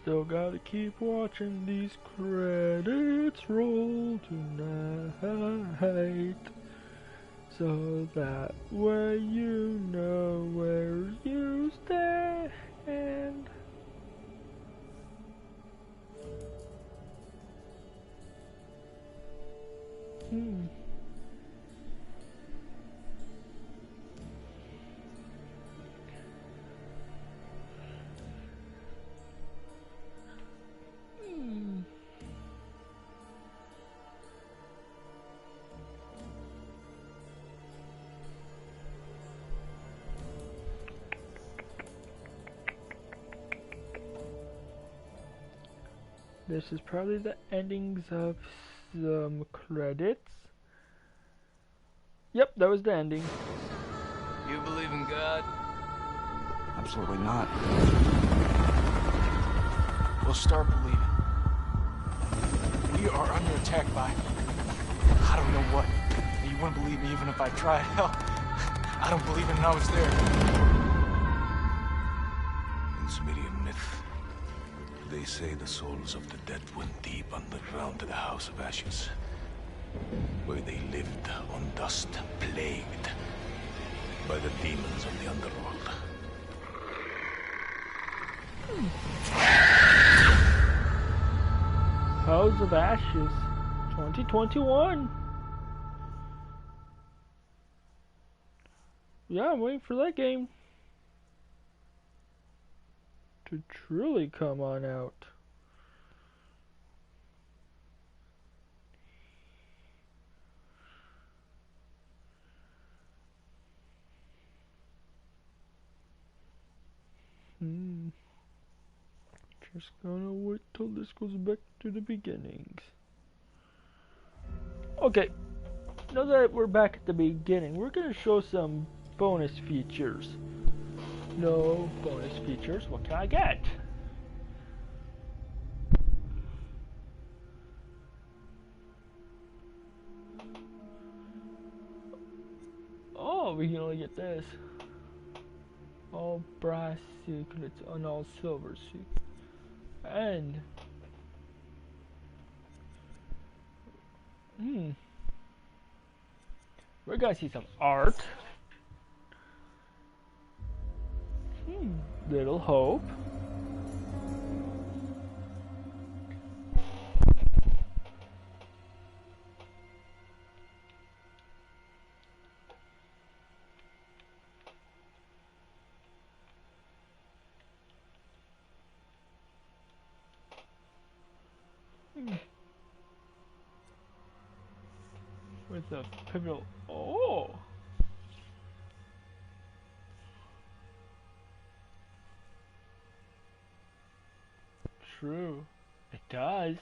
Still gotta keep watching these credits roll tonight, so that way you know where you stand. This is probably the endings of some credits. Yep, that was the ending.
You believe in God?
Absolutely not. We'll start believing. We are under attack by... I don't know what. You wouldn't believe me even if I tried. Hell, I don't believe it and I was there.
In Sumerian myth, they say the souls of the dead went deep underground to the House of Ashes, where they lived on dust, plagued by the demons of the underworld.
House of Ashes 2021. Yeah, I'm waiting for that game to truly come on out. Just gonna wait till this goes back to the beginnings. Okay, now that we're back at the beginning, we're gonna show some bonus features. No bonus features, what can I get? Oh, we can only get this. All brass secrets on all silver secrets. And we're gonna see some art. Little hope. With a pivotal. Oh! True. It does.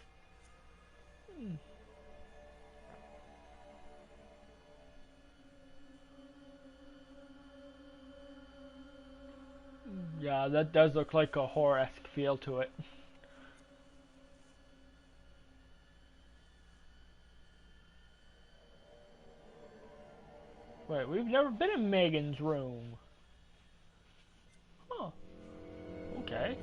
Yeah, that does look like a horror-esque feel to it. Wait, we've never been in Megan's room. Huh. Okay.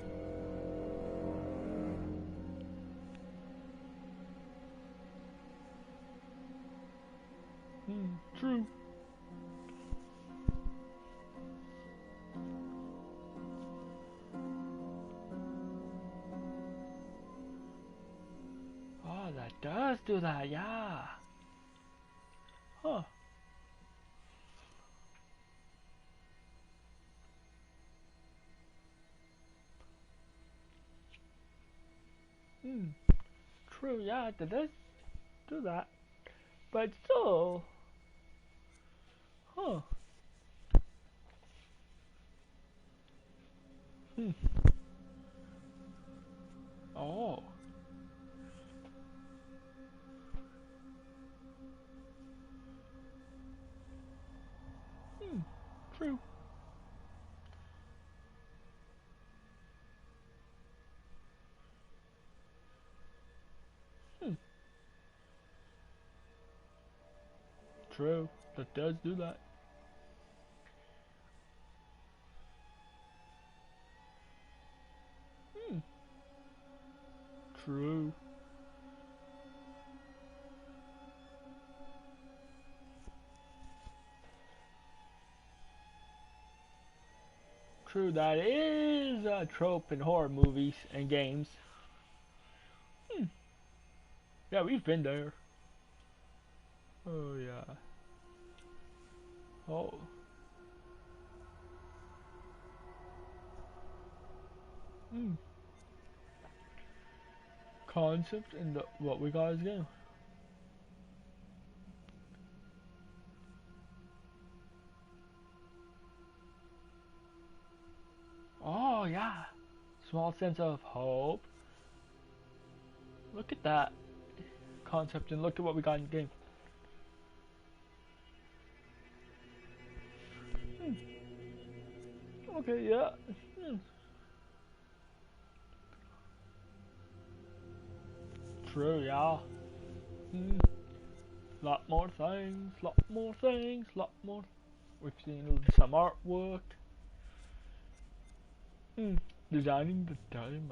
True. Oh, that does do that, yeah. Huh. True, yeah, it does do that. But still... Huh. Oh. True. True. That does do that. True. True, that is a trope in horror movies and games. Yeah, we've been there. Oh, yeah. Oh. Concept in the what we got is game. Oh yeah, small sense of hope. Look at that concept and look at what we got in the game. Okay, yeah. True, yeah. Lot more things, lot more things, lot more. We've seen some artwork. Designing the diamonds.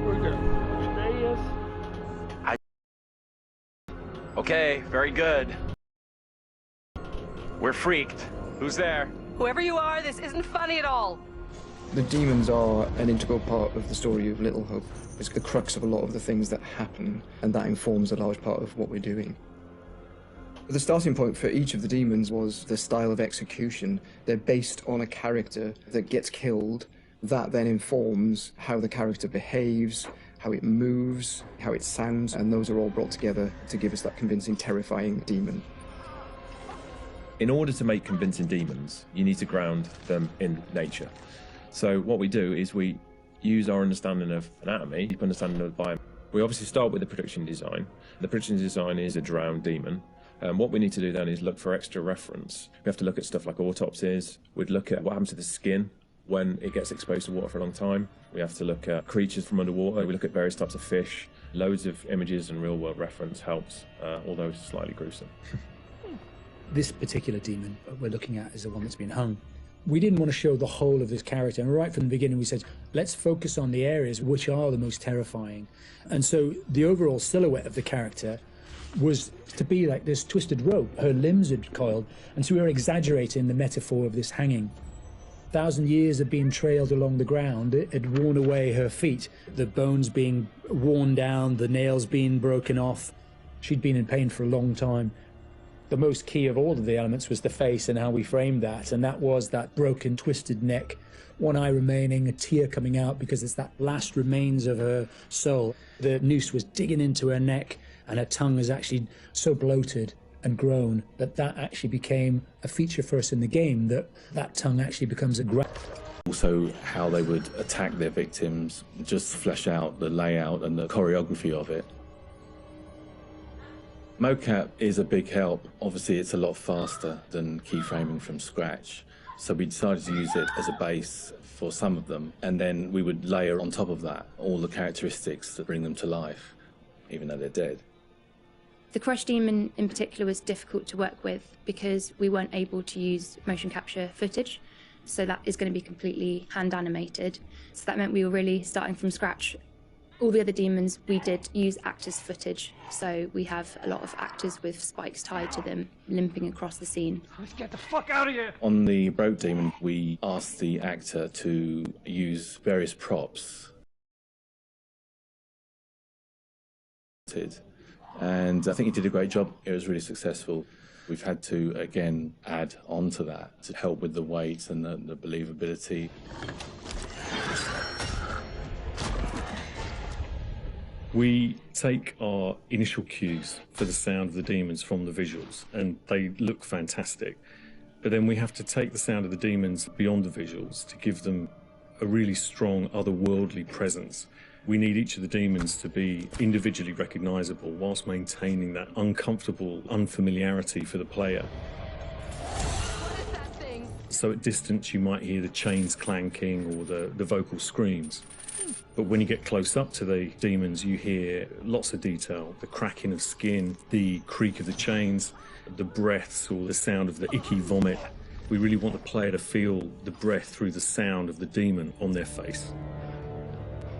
We're gonna stay.
Okay, very good. We're freaked. Who's there?
Whoever you are, this isn't funny at all.
The demons are an integral part of the story of Little Hope. It's the crux of a lot of the things that happen, and that informs a large part of what we're doing. The starting point for each of the demons was the style of execution. They're based on a character that gets killed. That then informs how the character behaves, how it moves, how it sounds, and those are all brought together to give us that convincing, terrifying demon.
In order to make convincing demons, you need to ground them in nature. So what we do is we use our understanding of anatomy, deep understanding of biome. We obviously start with the production design. The production design is a drowned demon. What we need to do then is look for extra reference. We have to look at stuff like autopsies. We'd look at what happens to the skin when it gets exposed to water for a long time. We have to look at creatures from underwater. We look at various types of fish. Loads of images and real-world reference helps, although it's slightly gruesome.
This particular demon we're looking at is the one that's been hung. We didn't want to show the whole of this character, and right from the beginning we said, let's focus on the areas which are the most terrifying. And so the overall silhouette of the character was to be like this twisted rope. Her limbs had coiled, and so we were exaggerating the metaphor of this hanging. 1,000 years of being trailed along the ground, it had worn away her feet, the bones being worn down, the nails being broken off. She'd been in pain for a long time. The most key of all of the elements was the face and how we framed that, and that was that broken, twisted neck, one eye remaining, a tear coming out because it's that last remains of her soul. The noose was digging into her neck, and her tongue is actually so bloated and grown that that actually became a feature for us in the game, that tongue actually becomes a grab.
Also, how they would attack their victims, just flesh out the layout and the choreography of it. Mocap is a big help. Obviously, it's a lot faster than keyframing from scratch. So we decided to use it as a base for some of them, and then we would layer on top of that all the characteristics that bring them to life, even though they're dead.
The Crush Demon in particular was difficult to work with because we weren't able to use motion capture footage. So that is going to be completely hand animated. So that meant we were really starting from scratch. All the other demons, we did use actors' footage. So we have a lot of actors with spikes tied to them, limping across the scene.
Let's get the fuck out of here!
On the Broke Demon, we asked the actor to use various props. And I think he did a great job. It was really successful. We've had to, again, add on to that to help with the weight and the believability.
We take our initial cues for the sound of the demons from the visuals, and they look fantastic. But then we have to take the sound of the demons beyond the visuals to give them a really strong otherworldly presence. We need each of the demons to be individually recognisable whilst maintaining that uncomfortable unfamiliarity for the player. So at distance you might hear the chains clanking or the vocal screams. But when you get close up to the demons, you hear lots of detail. The cracking of skin, the creak of the chains, the breaths or the sound of the icky vomit. We really want the player to feel the breath through the sound of the demon on their face.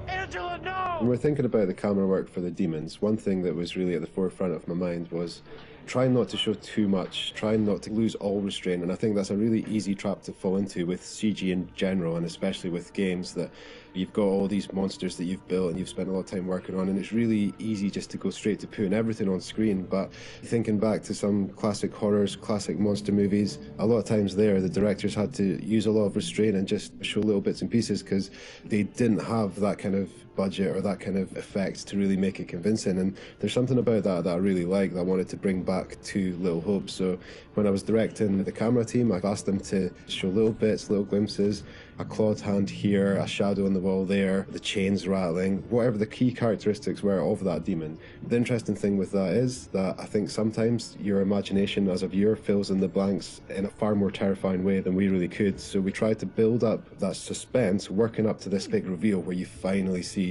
Angela, no!
When we're thinking about the camera work for the demons, one thing that was really at the forefront of my mind was trying not to show too much, trying not to lose all restraint, and I think that's a really easy trap to fall into with CG in general, and especially with games that you've got all these monsters that you've built and you've spent a lot of time working on, and it's really easy just to go straight to putting everything on screen. But thinking back to some classic horrors, classic monster movies, a lot of times there the directors had to use a lot of restraint and just show little bits and pieces because they didn't have that kind of budget or that kind of effect to really make it convincing. And there's something about that I really like, that I wanted to bring back to Little Hope. So when I was directing the camera team, I've asked them to show little bits, little glimpses, a clawed hand here, a shadow on the wall there, the chains rattling, whatever the key characteristics were of that demon. The interesting thing with that is that I think sometimes your imagination as a viewer fills in the blanks in a far more terrifying way than we really could. So we tried to build up that suspense, working up to this big reveal where you finally see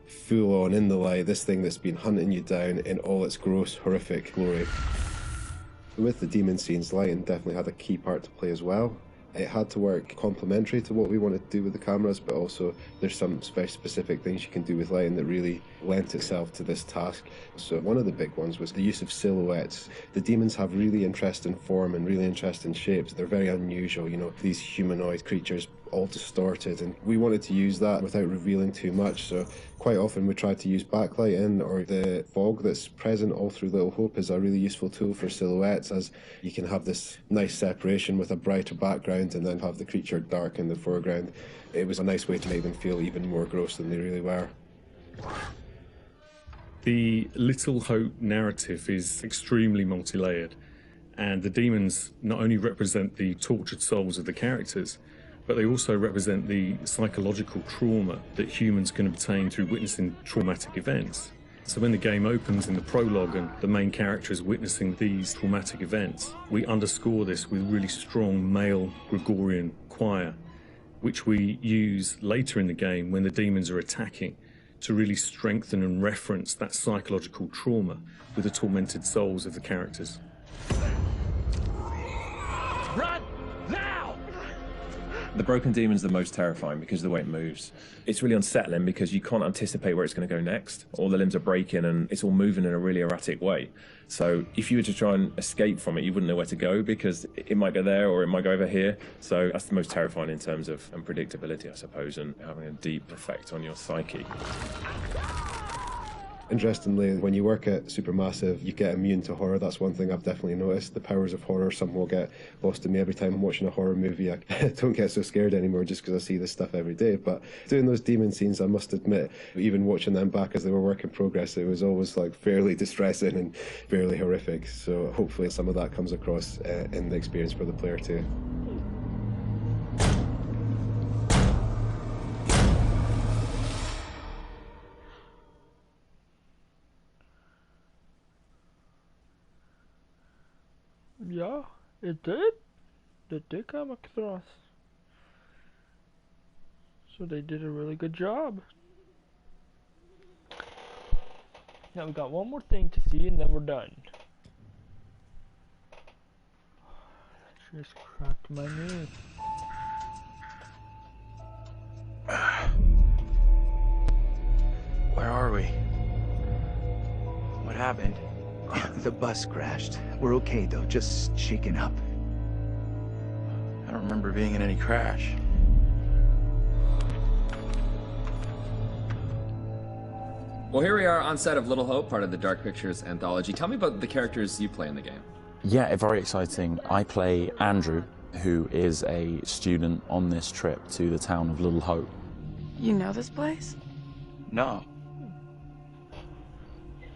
full on in the light this thing that's been hunting you down in all its gross, horrific glory. With the demon scenes, lighting definitely had a key part to play as well. It had to work complementary to what we wanted to do with the cameras, but also there's some very specific things you can do with lighting that really lent itself to this task. So one of the big ones was the use of silhouettes. The demons have really interesting form and really interesting shapes. They're very unusual, you know, these humanoid creatures all distorted, and we wanted to use that without revealing too much. So quite often we tried to use backlighting, or the fog that's present all through Little Hope is a really useful tool for silhouettes, as you can have this nice separation with a brighter background and then have the creature dark in the foreground. It was a nice way to make them feel even more gross than they really were.
The Little Hope narrative is extremely multi-layered, and the demons not only represent the tortured souls of the characters, but they also represent the psychological trauma that humans can obtain through witnessing traumatic events. So when the game opens in the prologue and the main character is witnessing these traumatic events, we underscore this with really strong male Gregorian choir, which we use later in the game when the demons are attacking to really strengthen and reference that psychological trauma with the tormented souls of the characters.
Run! Now!
The broken demon's the most terrifying because of the way it moves. It's really unsettling because you can't anticipate where it's going to go next. All the limbs are breaking and it's all moving in a really erratic way. So if you were to try and escape from it, you wouldn't know where to go because it might go there or it might go over here. So that's the most terrifying in terms of unpredictability, I suppose, and having a deep effect on your psyche.
Interestingly, when you work at Supermassive, you get immune to horror. That's one thing I've definitely noticed. The powers of horror somehow get lost in me every time I'm watching a horror movie. I don't get so scared anymore just because I see this stuff every day. But doing those demon scenes, I must admit, even watching them back as they were work in progress, it was always like fairly distressing and fairly horrific. So hopefully some of that comes across in the experience for the player too.
Yeah, it did. It did come across. So they did a really good job. Now we got one more thing to see and then we're done. Just cracked my knee.
Where are we? What happened?
The bus crashed. We're okay though, just shaken up.
I don't remember being in any crash.
Well, here we are on set of Little Hope, part of the Dark Pictures anthology. Tell me about the characters you play in the game.
Yeah, very exciting. I play Andrew, who is a student on this trip to the town of Little Hope.
You know this place?
No.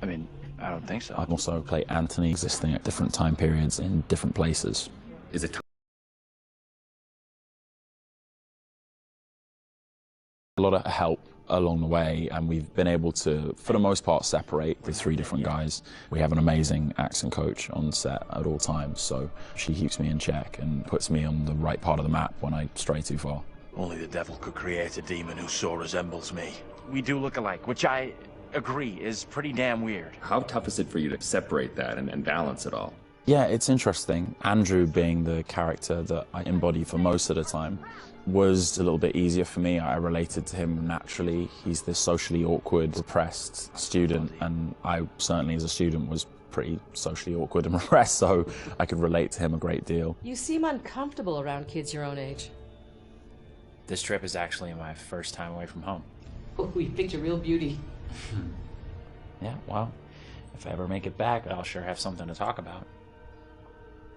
I mean, I don't think so.
I also play Anthony, existing at different time periods in different places.
Is it
a lot of help along the way, and we've been able to, for the most part, separate the three different guys. We have an amazing accent coach on set at all times, so she keeps me in check and puts me on the right part of the map when I stray too far. Only the devil could create a demon who so resembles me.
We do look alike, which I agree is pretty damn weird.
How tough is it for you to separate that and balance it all?
Yeah, it's interesting. Andrew, being the character that I embody for most of the time, was a little bit easier for me. I related to him naturally. He's this socially awkward, repressed student, and I certainly as a student was pretty socially awkward and repressed, so I could relate to him a great deal.
You seem uncomfortable around kids your own age.
This trip is actually my first time away from home.
We picked a real beauty.
Yeah, well, if I ever make it back, I'll sure have something to talk about.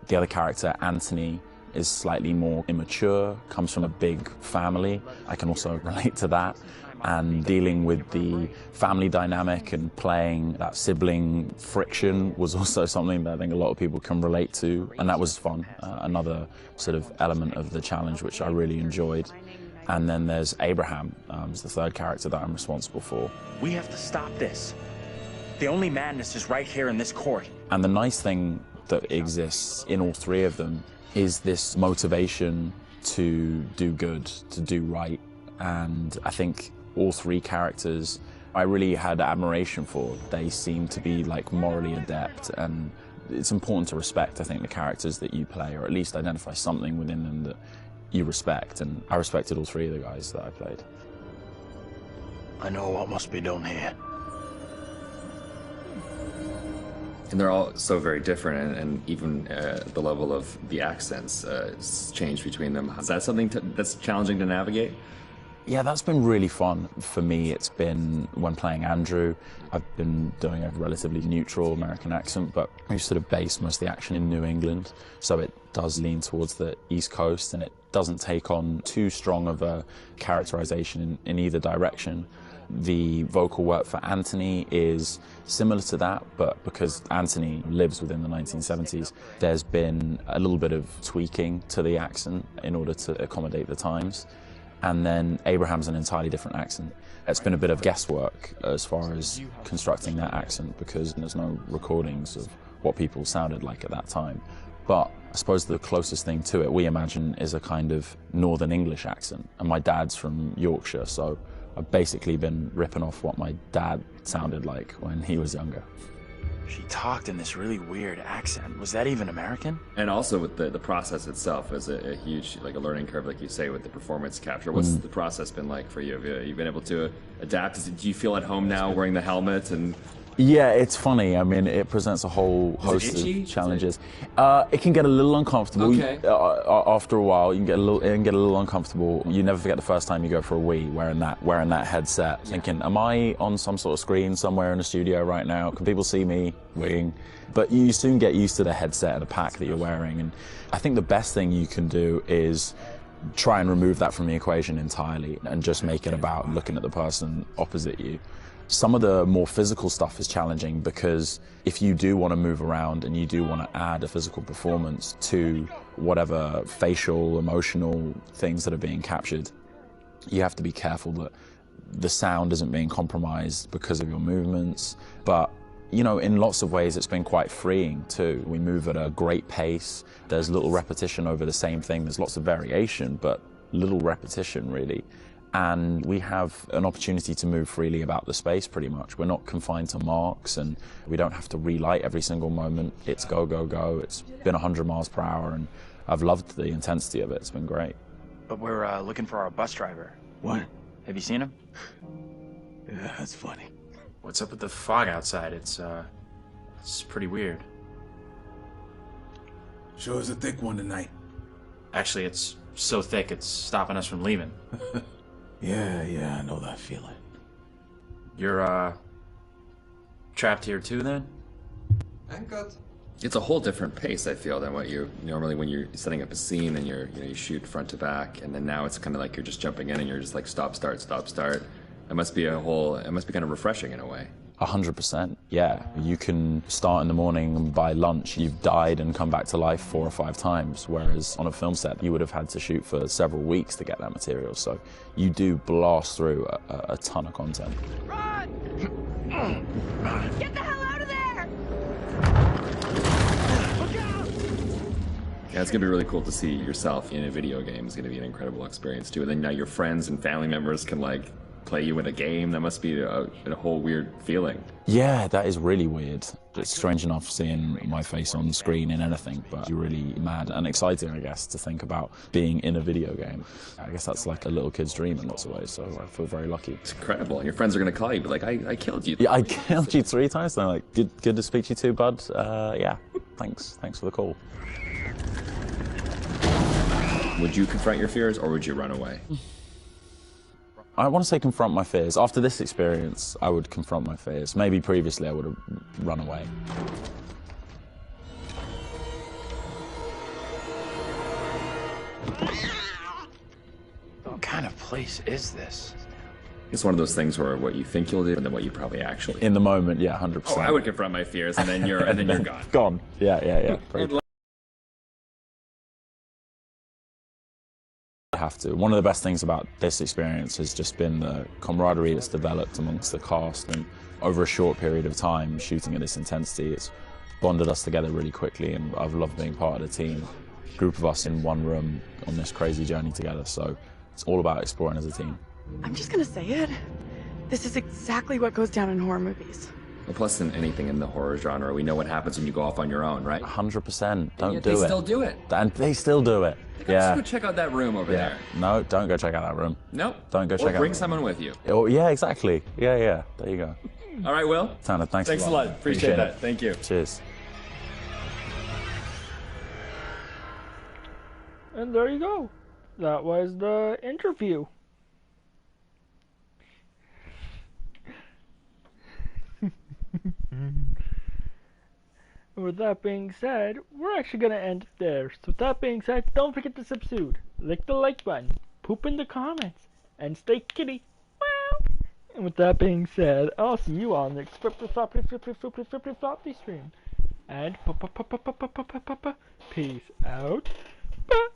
The other character, Anthony, is slightly more immature, comes from a big family. I can also relate to that. And dealing with the family dynamic and playing that sibling friction was also something that I think a lot of people can relate to. And that was fun. Another sort of element of the challenge, which I really enjoyed. And then there's Abraham, is the third character that I'm responsible for. We have to stop this. The only madness is right here in this court. And the nice thing that exists in all three of them is this motivation to do good, to do right. And I think all three characters I really had admiration for. They seem to be like morally adept, and it's important to respect, I think, the characters that you play, or at least identify something within them that you respect. And I respected all three of the guys that I played. I know what must be done here.
And they're all so very different, and even the level of the accents change between them. Is that something that's challenging to navigate?
Yeah, that's been really fun for me. It's been when playing Andrew, I've been doing a relatively neutral American accent, but we sort of base most of the action in New England, so it does lean towards the East Coast, and it doesn't take on too strong of a characterization in either direction. The vocal work for Anthony is similar to that, but because Anthony lives within the 1970s, there's been a little bit of tweaking to the accent in order to accommodate the times. And then Abraham's an entirely different accent. It's been a bit of guesswork as far as constructing that accent, because there's no recordings of what people sounded like at that time. But I suppose the closest thing to it we imagine is a kind of Northern English accent. And my dad's from Yorkshire, so I've basically been ripping off what my dad sounded like when he was younger.
She talked in this really weird accent. Was that even American?
And also with the process itself is a huge, like a learning curve, like you say, with the performance capture. What's the process been like for you? Have you been able to adapt? Do you feel at home now wearing the helmet? And
yeah, it's funny. I mean, it presents a whole host of challenges. It can get a little uncomfortable.
Okay.
After a while, it can get a little uncomfortable. You never forget the first time you go for a wee wearing that headset, thinking, am I on some sort of screen somewhere in a studio right now? Can people see me weeing? But you soon get used to the headset and the pack that you're wearing. And I think the best thing you can do is try and remove that from the equation entirely and just make it about looking at the person opposite you. Some of the more physical stuff is challenging, because if you do want to move around and you do want to add a physical performance to whatever facial, emotional things that are being captured, you have to be careful that the sound isn't being compromised because of your movements. But, you know, in lots of ways it's been quite freeing too. We move at a great pace. There's little repetition over the same thing. There's lots of variation, but little repetition really. And we have an opportunity to move freely about the space pretty much. We're not confined to marks, and we don't have to relight every single moment. It's go, go, go. It's been 100 miles per hour, and I've loved the intensity of it. It's been great.
But we're looking for our bus driver.
What?
Have you seen him?
Yeah, that's funny.
What's up with the fog outside? It's pretty weird.
Sure is a thick one tonight.
Actually, it's so thick it's stopping us from leaving.
Yeah, I know that feeling.
You're, trapped here too, then?
I'm good.
it's a whole different pace, I feel, than what you normally when you're setting up a scene and you shoot front to back, and then now it's kind of like you're just jumping in and you're just like stop, start, stop, start. It must be kind of refreshing in a way.
100%, yeah. You can start in the morning and by lunch you've died and come back to life 4 or 5 times, whereas on a film set you would have had to shoot for several weeks to get that material. So you do blast through a ton of content.
Run! Get the hell out of there! Look out!
Yeah, it's gonna be really cool to see yourself in a video game. It's gonna be an incredible experience too. And then now your friends and family members can like play you in a game. That must be a whole weird feeling.
Yeah, that is really weird. It's strange enough seeing my face on the screen in anything, but you're really mad and exciting, I guess, to think about being in a video game. I guess that's like a little kid's dream in lots of ways, so I feel very lucky.
It's incredible. And your friends are going to call you, but like, I killed you.
Yeah, I killed you 3 times. They're like, good to speak to you too, bud. Yeah, thanks for the call.
Would you confront your fears, or would you run away?
I want to say confront my fears. After this experience, I would confront my fears. Maybe previously I would have run away. What kind of place is this?
It's one of those things where what you think you'll do and then what you probably actually
In the moment, yeah, 100%.
Oh, I would confront my fears, and then you're gone.
Gone. Yeah. I have to. One of the best things about this experience has just been the camaraderie that's developed amongst the cast, and over a short period of time shooting at this intensity, it's bonded us together really quickly, and I've loved being part of the team. A group of us in one room on this crazy journey together, so it's all about exploring as a team.
I'm just gonna say it. This is exactly what goes down in horror movies.
Well, plus than anything in the horror genre, we know what happens when you go off on your own, right?
100%. Don't do it.
They still do it.
And they still do it.
Let's go check out that room over there.
No, don't go check out that room.
Nope.
Don't go check out.
Or bring someone with you.
Oh, yeah, exactly. Yeah. There you go.
All right, Will.
Tanner, thanks
a lot. Appreciate that. Thank you.
Cheers.
And there you go. That was the interview. With that being said, we're actually going to end it there. So with that being said, don't forget to subscribe, click the like button, poop in the comments, and stay kitty. Wow. And with that being said, I'll see you on the next floppy stream. And peace out. Bye.